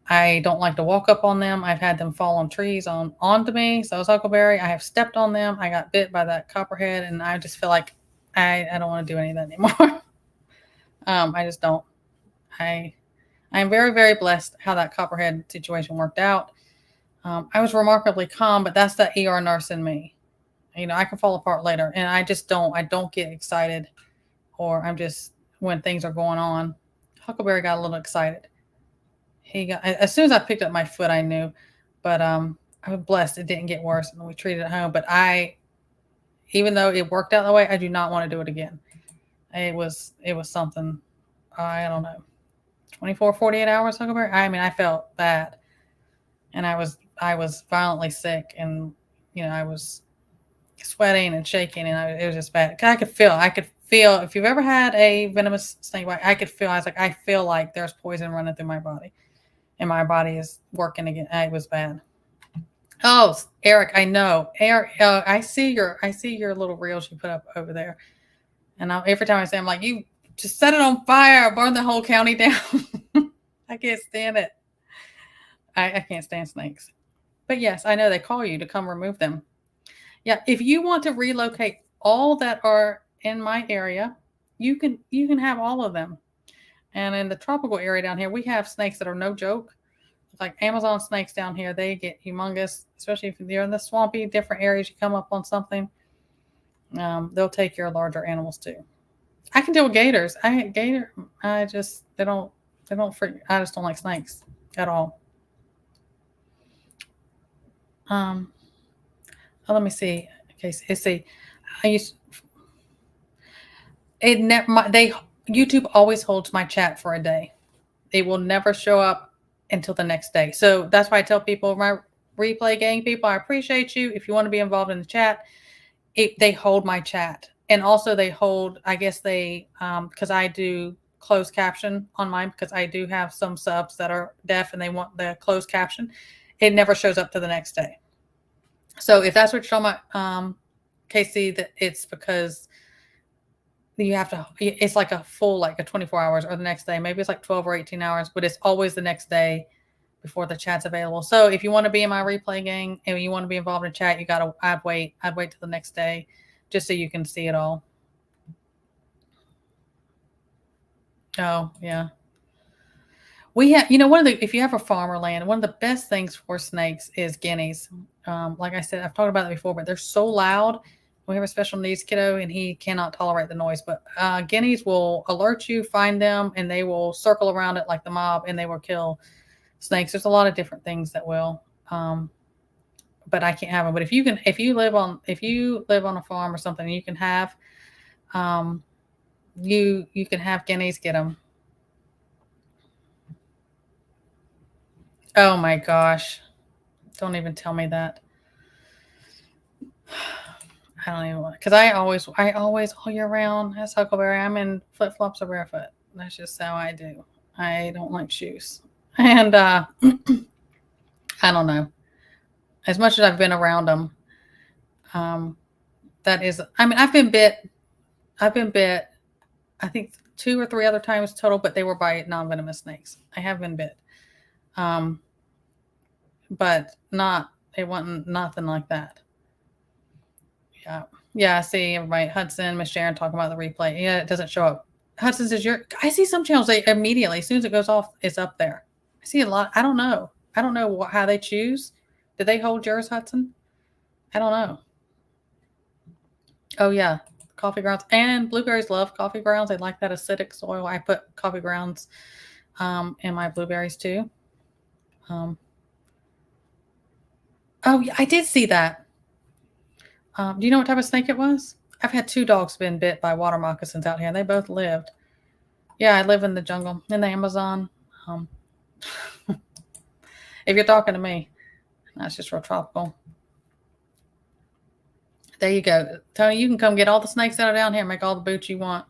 I don't like to walk up on them. I've had them fall on trees onto me. So is Huckleberry. I have stepped on them. I got bit by that copperhead, and I just feel like I don't want to do any of that anymore. I just don't. I am very, very blessed how that copperhead situation worked out. I was remarkably calm, but that's the ER nurse in me. I can fall apart later, and I just don't. I don't get excited, or I'm just, when things are going on. Huckleberry got a little excited. He got, as soon as I picked up my foot, I knew, but I was blessed it didn't get worse, and we treated it home. But even though it worked out that way, I do not want to do it again. It was something. I don't know, 24, 48 hours, Huckleberry. I mean, I felt bad, and I was violently sick, and I was sweating and shaking, and it was just bad. I could feel. If you've ever had a venomous snake bite, I could feel. I was like, I feel like there's poison running through my body, and my body is working again. It was bad. Oh, Eric, I know. Eric, I see your little reels you put up over there, and every time I say, I'm like, you just set it on fire, burn the whole county down. I can't stand it. I can't stand snakes. But yes, I know they call you to come remove them. Yeah, if you want to relocate all that are in my area, you can have all of them. And in the tropical area down here, we have snakes that are no joke. Like Amazon snakes down here, they get humongous, especially if you're in the swampy, different areas. You come up on something, they'll take your larger animals too. I can deal with gators. I just they don't freak. I just don't like snakes at all. Um, let me see. Okay, see. I used it never. They YouTube always holds my chat for a day. They will never show up until the next day. So that's why I tell people, my replay gang people, I appreciate you. If you want to be involved in the chat, they hold my chat. And also they hold, I guess because I do closed caption on mine, because I do have some subs that are deaf and they want the closed caption. It never shows up to the next day. So if that's what you're talking about, Casey, that it's because you have to, it's like a 24 hours, or the next day. Maybe it's like 12 or 18 hours, but it's always the next day, before the chat's available. So if you want to be in my replay gang and you want to be involved in chat, I'd wait till the next day just so you can see it all. Oh, yeah. We have, if you have a farmer land, one of the best things for snakes is guineas. Like I said, I've talked about that before, but they're so loud. We have a special needs kiddo and he cannot tolerate the noise, but guineas will alert you, find them, and they will circle around it like the mob and they will kill snakes. There's a lot of different things that will, but I can't have them. But if you live on a farm or something, you can have, you can have guineas get them. Oh my gosh. Don't even tell me that. I don't even want, because I always all year round as Huckleberry, I'm in flip flops or barefoot. That's just how I do. I don't like shoes. And I don't know. As much as I've been around them, that is, I mean, I've been bit, I think 2 or 3 other times total, but they were by non-venomous snakes. I have been bit. But it wasn't nothing like that. Yeah. Yeah. I see everybody, Hudson, Miss Sharon talking about the replay. Yeah, it doesn't show up. Hudson says I see some channels, they immediately, as soon as it goes off, it's up there. I see a lot. I don't know. How they choose. Did they hold yours, Hudson? I don't know. Oh yeah. Coffee grounds, and blueberries love coffee grounds. They like that acidic soil. I put coffee grounds in my blueberries too. Oh yeah, I did see that. Do you know what type of snake it was? I've had 2 dogs been bit by water moccasins out here, and they both lived. Yeah, I live in the jungle, in the Amazon. If you're talking to me, that's just real tropical. There you go. Tony, you can come get all the snakes that are down here, make all the boots you want.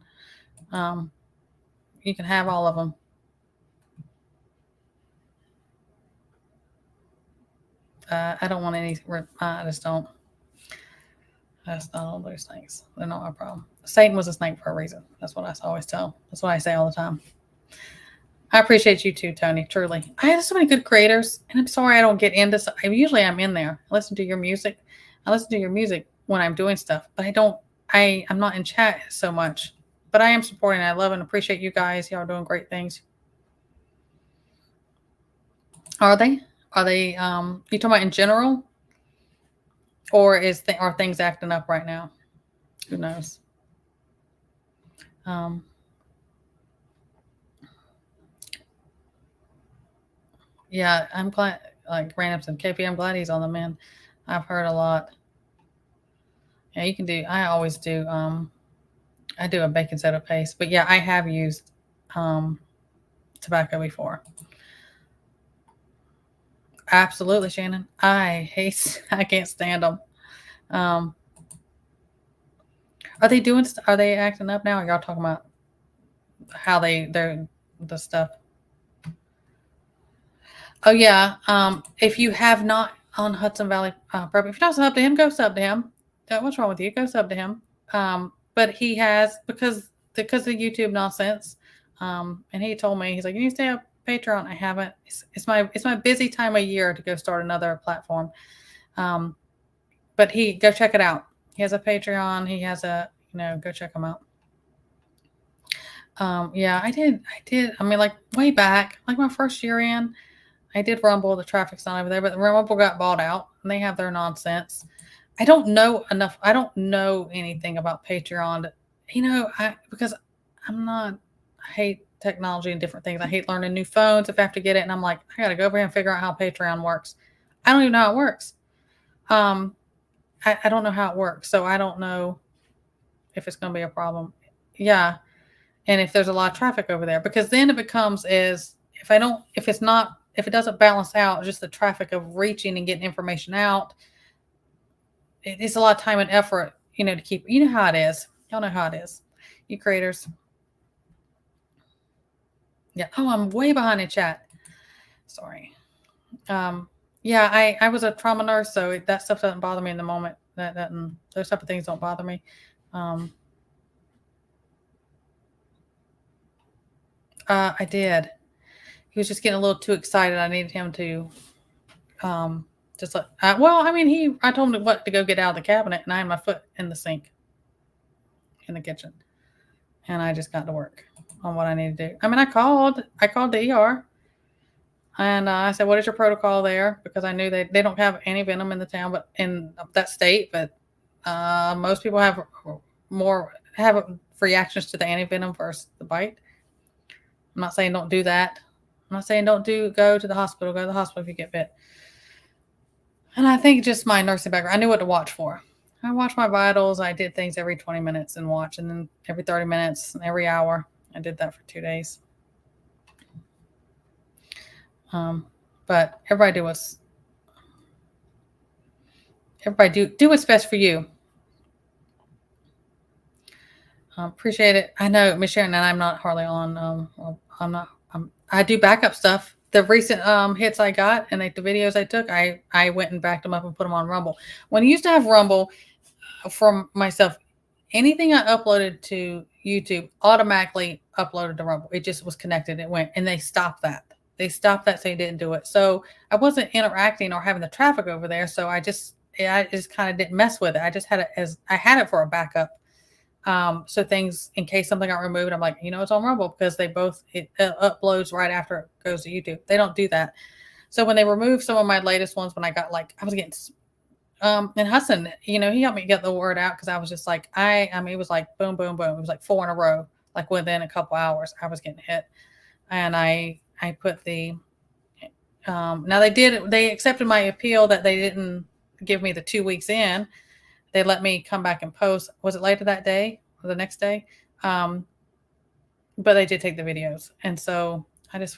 You can have all of them. I don't want any, I just don't. That's not all those snakes. They're not my problem. Satan was a snake for a reason. That's what I always tell. That's what I say all the time. I appreciate you too, Tony. Truly. I have so many good creators, and I'm sorry I don't get into stuff. Usually I'm in there. I listen to your music. I listen to your music when I'm doing stuff, but I'm not in chat so much. But I am supporting. I love and appreciate you guys. Y'all are doing great things. Are they? You talking about in general? Or are things acting up right now? Who knows? Yeah, I'm glad, like Randomson, KP, I'm glad he's on the mend. I've heard a lot. Yeah, you can do, I always do, I do a baking soda paste, but yeah, I have used tobacco before. Absolutely, Shannon. I can't stand them. Are they acting up now? Or y'all talking about how they're the stuff? Oh yeah. If you have not on Hudson Valley Prep, if you're not sub to him, go sub to him. What's wrong with you? Go sub to him. But he has, because of YouTube nonsense. And he told me, he's like, you need to stay up Patreon. I haven't. It's my busy time of year to go start another platform. But go check it out. He has a Patreon. He has go check him out. Yeah, I did. I mean, like way back, like my first year in, I did Rumble. The traffic's not over there, but the Rumble got bought out and they have their nonsense. I don't know enough. I don't know anything about Patreon. Because I hate technology and different things. I hate learning new phones if I have to get it. And I'm like, I got to go over here and figure out how Patreon works. I don't even know how it works. I don't know how it works. So I don't know if it's going to be a problem. Yeah. And if there's a lot of traffic over there, because then it becomes if it doesn't balance out, just the traffic of reaching and getting information out, it's a lot of time and effort, to keep, how it is. Y'all know how it is. You creators. Yeah. Oh, I'm way behind in chat. Sorry. Yeah, I was a trauma nurse, so that stuff doesn't bother me in the moment. Those type of things don't bother me. I did. he was just getting a little too excited. I needed him to just like, well, I mean, I told him to go get out of the cabinet, and I had my foot in the sink in the kitchen, and I just got to work on what I needed to do. I mean, I called the ER, and I said, "What is your protocol there?" Because I knew they don't have any venom in the town, but in that state, but most people have reactions to the antivenom versus the bite. I'm not saying don't do that. I'm not saying go to the hospital. Go to the hospital if you get bit. And I think just my nursing background, I knew what to watch for. I watched my vitals. I did things every 20 minutes and watch, and then every 30 minutes and every hour. I did that for 2 days. But everybody do what's best for you. Appreciate it. I know, Miss Sharon, and I'm not hardly on. I do backup stuff. The recent hits I got and the videos I took, I went and backed them up and put them on Rumble. When I used to have Rumble from myself, anything I uploaded to YouTube automatically uploaded to Rumble. It just was connected. It went, and they stopped that. So you didn't do it. So I wasn't interacting or having the traffic over there. So I just kind of didn't mess with it. I just had it for a backup. So things, in case something got removed, I'm like, it's on Rumble, because it uploads right after it goes to YouTube. They don't do that. So when they removed some of my latest ones, when I got I was getting, and Hudson, he helped me get the word out, because I was just like, it was like boom, boom, boom. It was like 4 in a row. Like within a couple hours, I was getting hit. And I put now they accepted my appeal that they didn't give me the 2 weeks in. They let me come back and post. Was it later that day or the next day? But they did take the videos. And so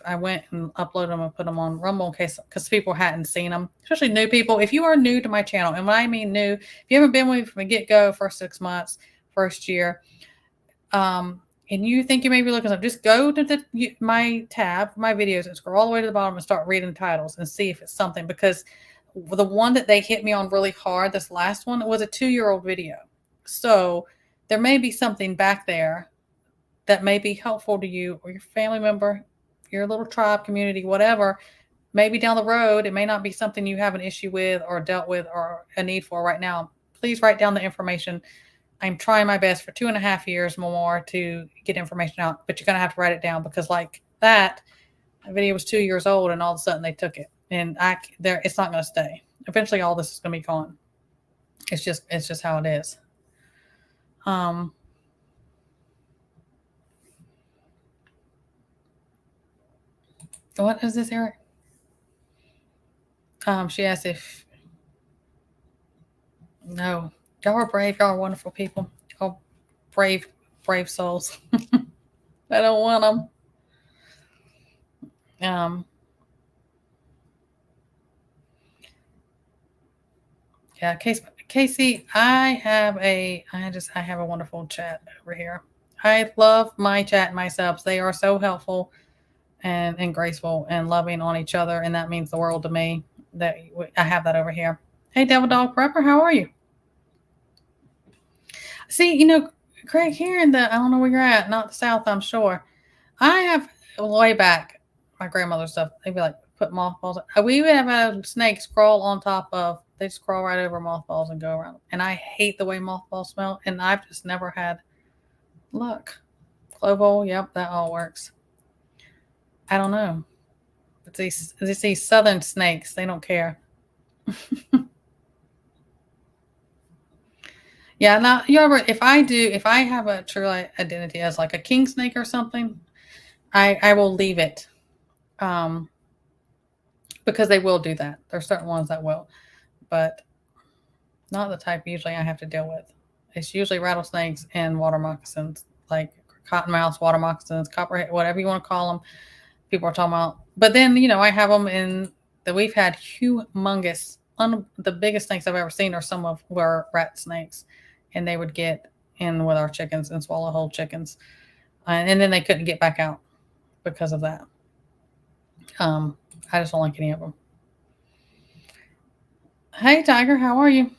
I went and uploaded them and put them on Rumble in case, because people hadn't seen them, especially new people. If you are new to my channel, and when I mean new, if you haven't been with me from the get-go, first 6 months, first year, and you think you may be looking up, just go to my tab, my videos, and scroll all the way to the bottom and start reading titles and see if it's something. Because the one that they hit me on really hard, this last one, was a 2-year-old video. So there may be something back there that may be helpful to you or your family member, your little tribe, community, whatever. Maybe down the road, it may not be something you have an issue with or dealt with or a need for right now. Please write down the information. I'm trying my best for 2.5 years more to get information out, but you're going to have to write it down, because like that video was 2 years old, and all of a sudden they took it, and it's not going to stay. Eventually all this is going to be gone. It's just how it is. What is this, Eric? She asked if, no, y'all are brave. Y'all are wonderful people. Y'all brave souls. I don't want them. Yeah, Casey, I have a wonderful chat over here. I love my chat and my subs. They are so helpful and graceful and loving on each other, and that means the world to me that I have that over here. Hey, Devil Dog Prepper, how are you? See, Craig, here in I don't know where you're at, not the South, I'm sure. I have, way back, my grandmother's stuff, they'd be like, put mothballs. We would have a snake crawl on top of, they just crawl right over mothballs and go around. And I hate the way mothballs smell, and I've just never had luck. Clove oil, yep, that all works. I don't know. It's these southern snakes, they don't care. Yeah, now you ever, if I have a true identity as like a king snake or something, I will leave it. Because they will do that. There's certain ones that will, but not the type usually I have to deal with. It's usually rattlesnakes and water moccasins, like cottonmouths, water moccasins, copperhead, whatever you want to call them. People are talking about, but then I have them in that we've had humongous. The biggest snakes I've ever seen were rat snakes, and they would get in with our chickens and swallow whole chickens, and then they couldn't get back out because of that. I just don't like any of them. Hey, Tiger, how are you?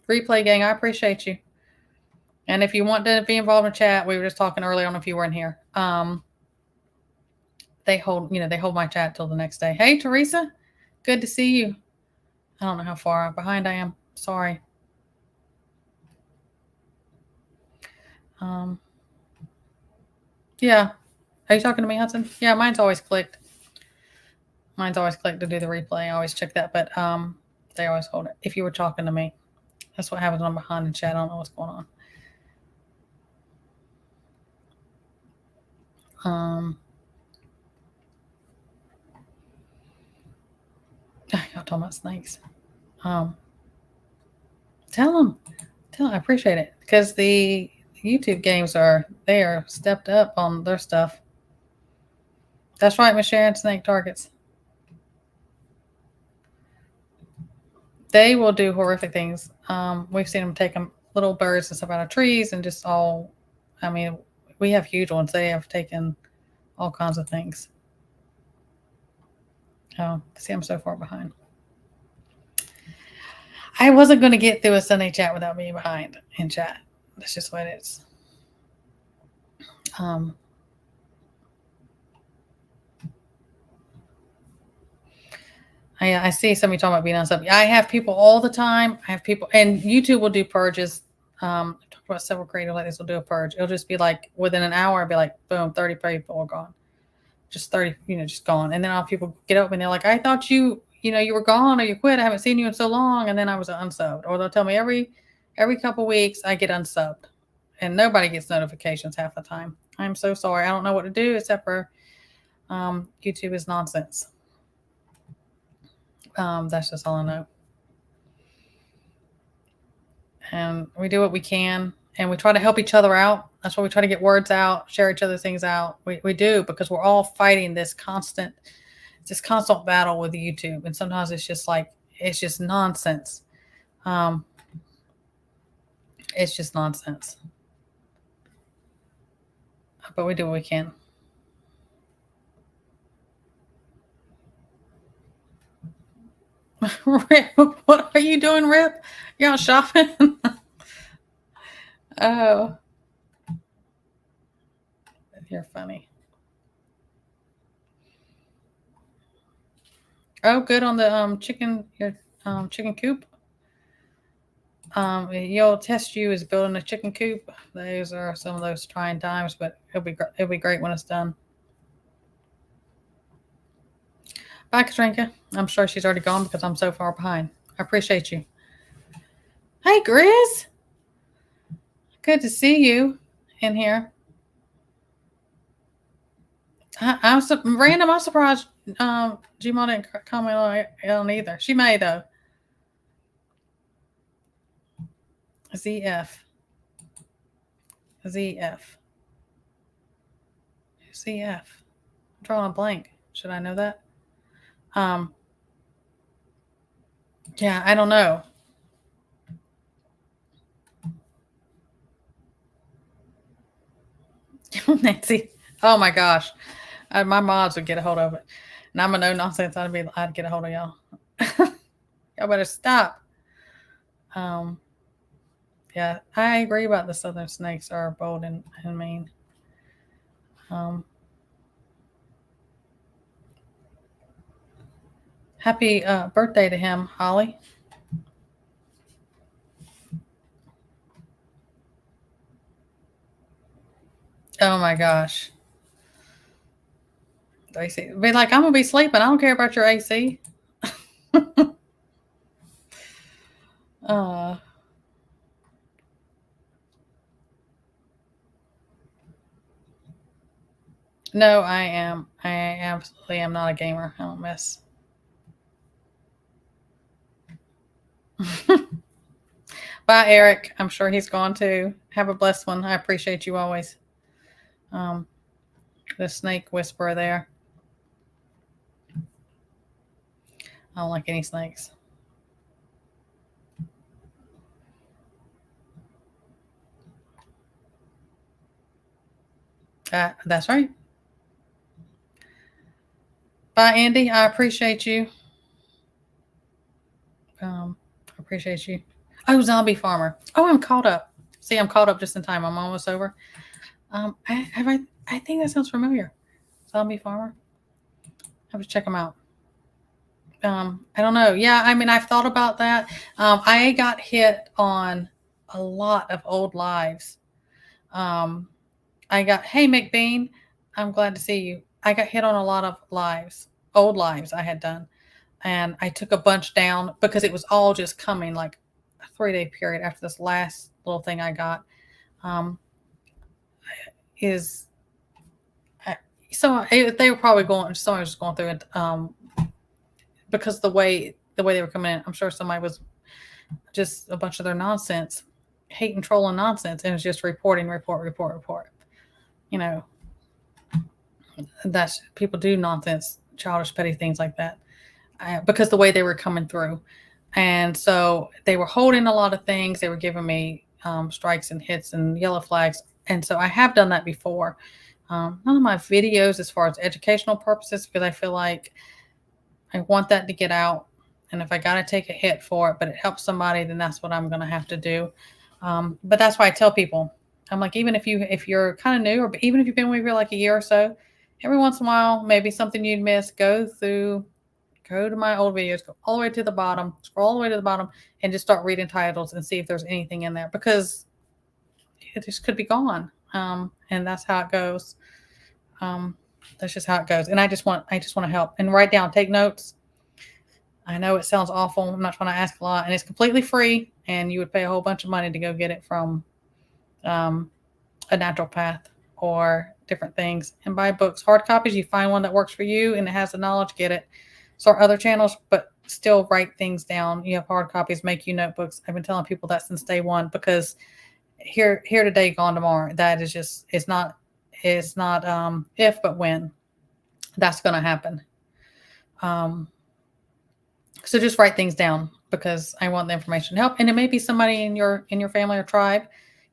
Replay gang, I appreciate you. And if you want to be involved in chat, we were just talking earlier on if you weren't here. they hold my chat till the next day. Hey, Teresa, good to see you. I don't know how far behind I am. Sorry. Yeah. Are you talking to me, Hudson? Yeah, mine's always clicked. Mine's always clicked to do the replay. I always check that, but they always hold it. If you were talking to me, that's what happens when I'm behind in chat. I don't know what's going on. Y'all talking about snakes. Tell them. I appreciate it because the YouTube games are stepped up on their stuff. That's right, Miss Sharon. Snake targets. They will do horrific things. We've seen them take little birds and stuff out of trees and just all. I mean, we have huge ones. They have taken all kinds of things. Oh, see, I'm so far behind. I wasn't going to get through a Sunday chat without being behind in chat. That's just what it is. I see somebody talking about being on something. I have people all the time. I have people, and YouTube will do purges. I've talked about several creators like this will do a purge. It'll just be like within an hour, it'll be like, boom, 30 people are gone. Just 30, just gone. And then all people get up and they're like, I thought you were gone or you quit. I haven't seen you in so long. And then I was unsubbed. Or they'll tell me every couple weeks I get unsubbed. And nobody gets notifications half the time. I'm so sorry. I don't know what to do except for YouTube is nonsense. That's just all I know. And we do what we can. And we try to help each other out. That's why we try to get words out, share each other's things out. We do because we're all fighting this constant battle with YouTube. And sometimes it's just nonsense. It's just nonsense. But we do what we can. Rip, what are you doing, Rip? You're out shopping? Oh. You're funny. Oh, good on the chicken coop. You'll test you as building a chicken coop. Those are some of those trying times, but it'll be great when it's done. Bye, Katrinka. I'm sure she's already gone because I'm so far behind. I appreciate you. Hey, Grizz. Good to see you in here. I'm surprised Gmail didn't comment on either. She may, though. ZF. I'm drawing a blank. Should I know that? Yeah, I don't know. Nancy. Oh my gosh. My mods would get a hold of it. And I'm a no nonsense. I'd get a hold of y'all. Y'all better stop. Yeah, I agree about the southern snakes are bold and mean. Happy birthday to him, Holly. Oh my gosh. AC. Be like, I'm gonna be sleeping. I don't care about your AC. No, I am. I absolutely am not a gamer. I don't mess. Bye, Eric. I'm sure he's gone too. Have a blessed one. I appreciate you always. The snake whisperer there. I don't like any snakes. That's right. Bye, Andy. I appreciate you. Appreciate you. Oh, Zombie Farmer. Oh, I'm caught up. See, I'm caught up just in time. I'm almost over. I think that sounds familiar. Zombie Farmer. I would check them out. I don't know. Yeah, I mean, I've thought about that. I got hit on a lot of old lives. Um, hey, McBean, I'm glad to see you. I got hit on a lot of lives, old lives I had done. And I took a bunch down because it was all just coming like a 3-day period after this last little thing I got. Um, is so they were probably somebody was going through it because the way they were coming in. I'm sure somebody was just a bunch of their nonsense, hate and trolling nonsense, and it was just report. You know, that's people do nonsense, childish, petty things like that because the way they were coming through. And so they were holding a lot of things. They were giving me strikes and hits and yellow flags. And so I have done that before. None of my videos as far as educational purposes, because I feel like I want that to get out. And if I got to take a hit for it, but it helps somebody, then that's what I'm going to have to do. But that's why I tell people, I'm like, even if you're kind of new, or even if you've been with me for like a year or so, every once in a while, maybe something you'd miss, go to my old videos, go all the way to the bottom, scroll all the way to the bottom, and just start reading titles and see if there's anything in there, because it just could be gone. And that's how it goes. That's just how it goes. And I just want to help and write down, take notes. I know it sounds awful. I'm not trying to ask a lot, and it's completely free. And you would pay a whole bunch of money to go get it from a naturopath or different things, and buy books, hard copies. You find one that works for you and it has the knowledge, get it. Start other channels, but still write things down. You have hard copies, make you notebooks. I've been telling people that since day one, because here today, gone tomorrow. That is just, it's not if, but when that's going to happen. So just write things down, because I want the information to help. And it may be somebody in your family or tribe,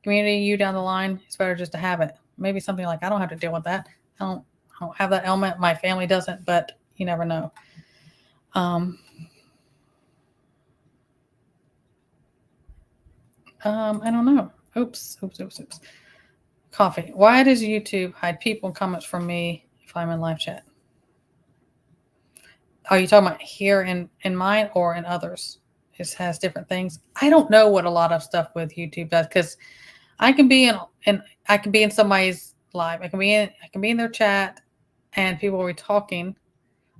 community, you down the line. It's better just to have it. Maybe something like, I don't have to deal with that. I don't have that ailment. My family doesn't, but you never know. I don't know. Oops. Coffee. Why does YouTube hide people and comments from me if I'm in live chat? Are you talking about here in mine or in others? It has different things. I don't know what a lot of stuff with YouTube does, because I can be in somebody's live. I can be in their chat, and people will be talking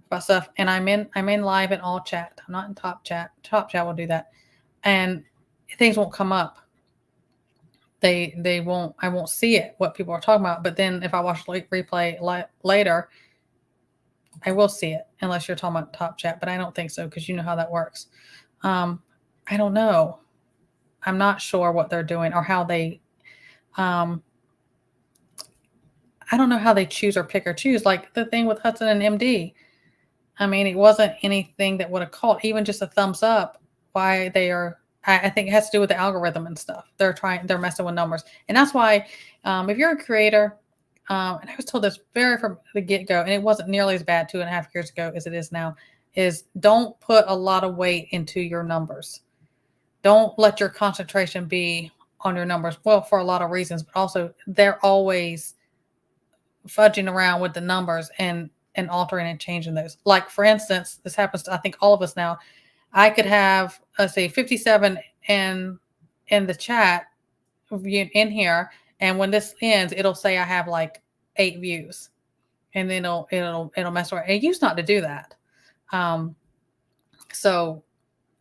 about stuff, and I'm in live in all chat. I'm not in top chat. Top chat will do that, and things won't come up. They won't. I won't see it, what people are talking about. But then if I watch replay later, I will see it, unless you're talking about top chat. But I don't think so, because you know how that works. I don't know. I'm not sure what they're doing or how they. I don't know how they choose or pick or choose. Like the thing with Hudson and MD. I mean, it wasn't anything that would have caught, even just a thumbs up. Why they are. I think it has to do with the algorithm and stuff. They're messing with numbers. And that's why, if you're a creator, and I was told this very from the get-go, and it wasn't nearly as bad 2.5 years ago as it is now, is don't put a lot of weight into your numbers. Don't let your concentration be on your numbers. Well, for a lot of reasons, but also they're always fudging around with the numbers and altering and changing those. Like, for instance, this happens to, I think, all of us now. I could have, let's say, 57 in the chat in here, and when this ends, it'll say I have like 8 views, and then it'll mess around. It used not to do that. So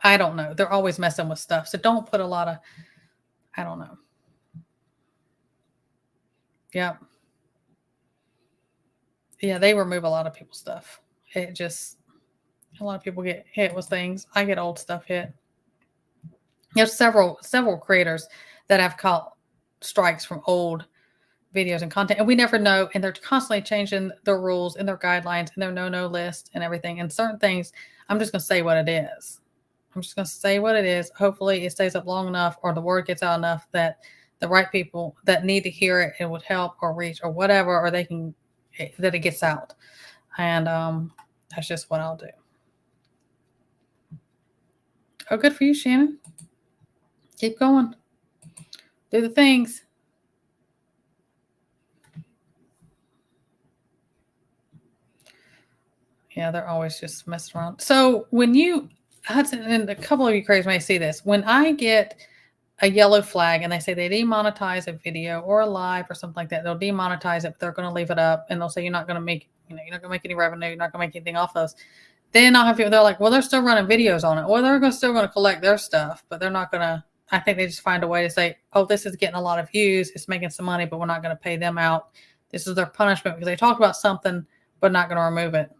I don't know. They're always messing with stuff. So don't put a lot of, I don't know. Yep. Yeah, they remove a lot of people's stuff. It just, a lot of people get hit with things. I get old stuff hit. There's several creators that have caught strikes from old videos and content, and we never know. And they're constantly changing their rules and their guidelines and their no list and everything. And certain things, I'm just going to say what it is. Hopefully it stays up long enough, or the word gets out enough that the right people that need to hear it, it would help or reach or whatever, or that it gets out. And that's just what I'll do. Oh, good for you, Shannon. Keep going. Do the things. Yeah, they're always just messing around. So when you, Hudson, and a couple of you creators may see this, when I get a yellow flag and they say they demonetize a video or a live or something like that, they'll demonetize it, but they're going to leave it up and they'll say you're not going to make, you're not going to make any revenue, you're not going to make anything off those. Then I'll have people, they're like, well, they're still running videos on it, or they're still going to collect their stuff, but they're not going to. I think they just find a way to say, oh, this is getting a lot of views, it's making some money, but we're not going to pay them out. This is their punishment because they talk about something, but not going to remove it.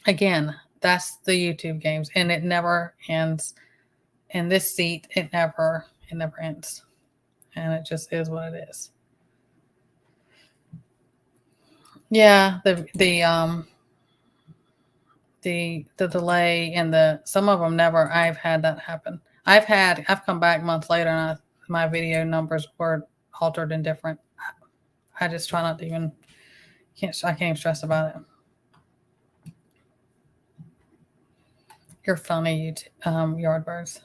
Again, that's the YouTube games, and it never ends. In this seat, it never ends, and it just is what it is. Yeah, the delay and some of them never. I've had that happen. I've come back months later and my video numbers were altered and different. I just try not to even. I can't even stress about it. You're funny, you Yardbirds.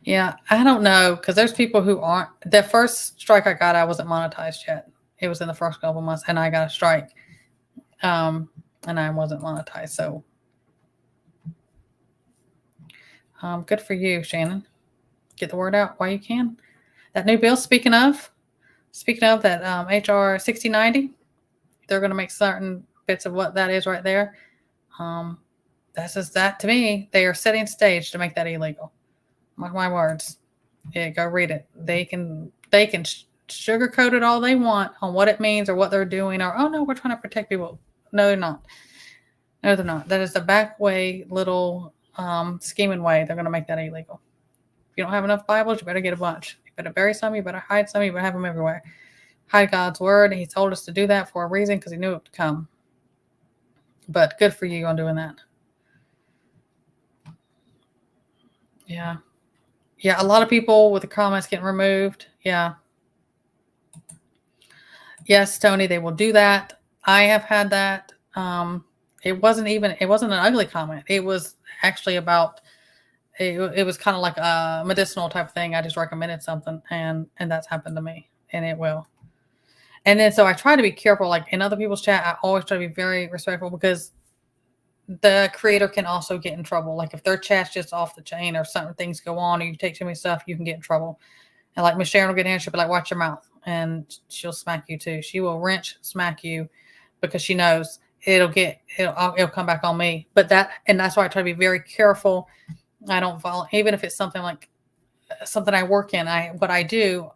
Yeah, I don't know because there's people who aren't. The first strike I got, I wasn't monetized yet. It was in the first couple months, and I got a strike, and I wasn't monetized. So, good for you, Shannon. Get the word out while you can. That new bill. Speaking of that, HR 6090, they're going to make certain bits of what that is right there. That's just that to me. They are setting stage to make that illegal. Mark my words. Yeah, go read it. They can sugarcoat it all they want on what it means or what they're doing, or oh no, we're trying to protect people. No, they're not. No, they're not. That is the back way, little scheming way. They're going to make that illegal. If you don't have enough Bibles, you better get a bunch. You better bury some. You better hide some. You better have them everywhere. Hide God's word. He told us to do that for a reason because he knew it would come. But good for you on doing that. Yeah. Yeah, a lot of people with the comments getting removed. Yeah. Yes, Tony, they will do that. I have had that. It wasn't an ugly comment. It was actually about, it was kind of like a medicinal type of thing. I just recommended something and that's happened to me, and it will. And then, so I try to be careful, like in other people's chat, I always try to be very respectful because the creator can also get in trouble. Like if their chat's just off the chain or something, things go on, or you take too many stuff, you can get in trouble. And like Miss Sharon will get in, she'll be like, watch your mouth. And she'll smack you too. She will smack you because she knows it'll come back on me. And that's why I try to be very careful. I don't follow, even if it's something like something I work in, what I do,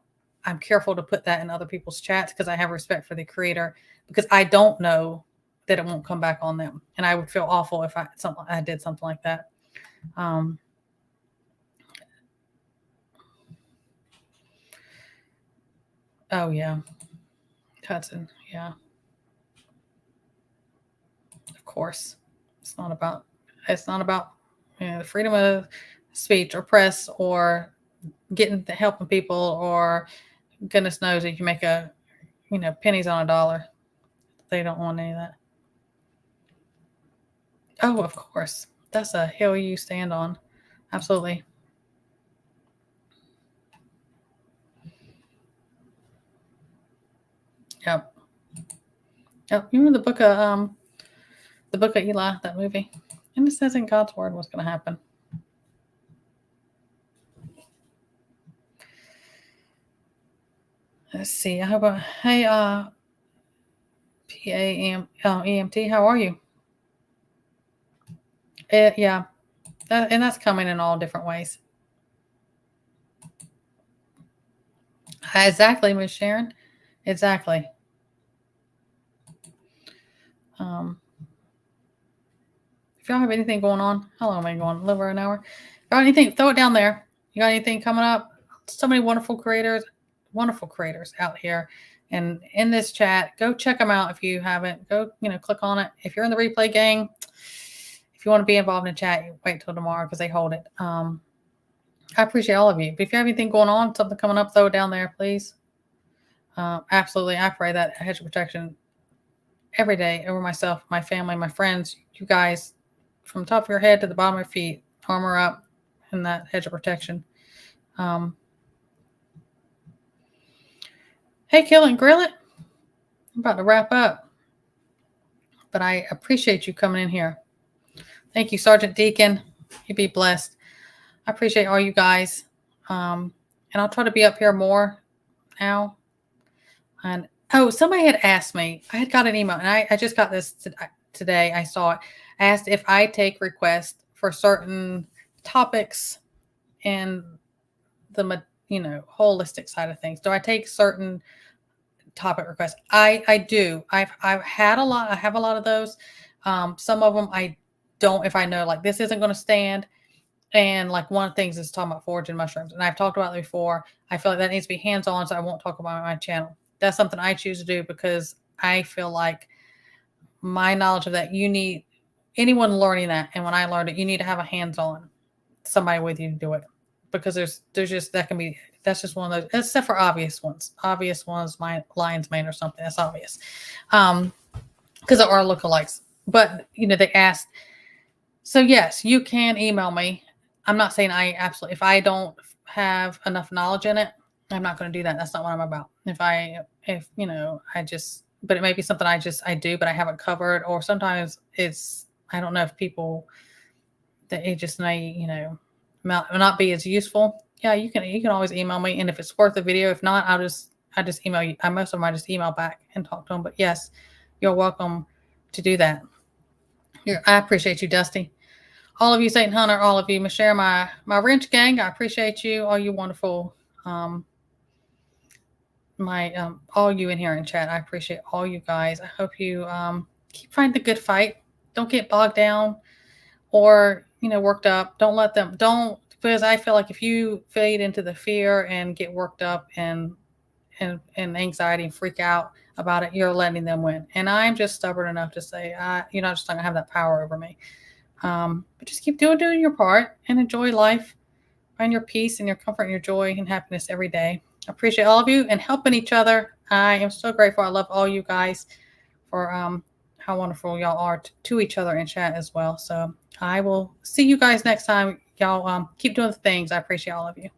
I'm careful to put that in other people's chats because I have respect for the creator, because I don't know that it won't come back on them. And I would feel awful if I did something like that. Oh yeah. Hudson. Yeah. Of course. It's not about the freedom of speech or press or helping people, or goodness knows that you make pennies on a dollar. They don't want any of that. Oh, of course. That's a hill you stand on. Absolutely. Yep. Yep. You remember the book of Eli, that movie? And it says in God's word what's going to happen. Let's see. How about, hey, EMT, how are you? Yeah. And that's coming in all different ways. Exactly, Miss Sharon. Exactly. If y'all have anything going on, how long am I going? A little over an hour. If y'all anything, throw it down there. You got anything coming up? So many wonderful creators out here. And in this chat, go check them out if you haven't. Go, click on it. If you're in the replay gang, if you want to be involved in chat, wait till tomorrow because they hold it. I appreciate all of you. But if you have anything going on, something coming up, throw it down there, please. Absolutely. I pray that hedge of protection every day over myself, my family, my friends, you guys, from the top of your head to the bottom of your feet, armor up in that hedge of protection. Hey, Kill It and Grill It. I'm about to wrap up, but I appreciate you coming in here. Thank you, Sergeant Deacon. You be blessed. I appreciate all you guys. And I'll try to be up here more now. And oh, somebody had asked me, I had got an email, and I just got this today. I saw it. Asked if I take requests for certain topics in the holistic side of things. Do I take certain topic requests? I do. I've had a lot. I have a lot of those. Some of them I don't, if I know like this isn't going to stand. And like one of the things is talking about foraging mushrooms, and I've talked about it before. I feel like that needs to be hands-on, so I won't talk about it on my channel. That's something I choose to do because I feel like my knowledge of that, you need anyone learning that, and when I learned it, you need to have a hands-on somebody with you to do it, because there's just that's just one of those, except for obvious ones, my lion's mane or something, that's obvious, because there are lookalikes. But they asked, so yes, you can email me. I'm not saying if I don't have enough knowledge in it, I'm not going to do that. That's not what I'm about. But it may be something I do, but I haven't covered, or sometimes I don't know if people, that it just may, not be as useful. Yeah, you can always email me. And if it's worth a video, if not, I just email you. Most of them I just email back and talk to them, but yes, you're welcome to do that. I appreciate you, Dusty. All of you, Saint Hunter, all of you, Michelle, my wrench gang, I appreciate you. All you wonderful, all you in here in chat, I appreciate all you guys. I hope you keep fighting the good fight. Don't get bogged down or worked up. Because I feel like if you fade into the fear and get worked up and anxiety and freak out about it, you're letting them win. And I'm just stubborn enough to say, you're not just not gonna have that power over me. But just keep doing your part and enjoy life. Find your peace and your comfort and your joy and happiness every day. I appreciate all of you and helping each other. I am so grateful. I love all you guys for how wonderful y'all are to each other in chat as well. So I will see you guys next time. Y'all keep doing the things. I appreciate all of you.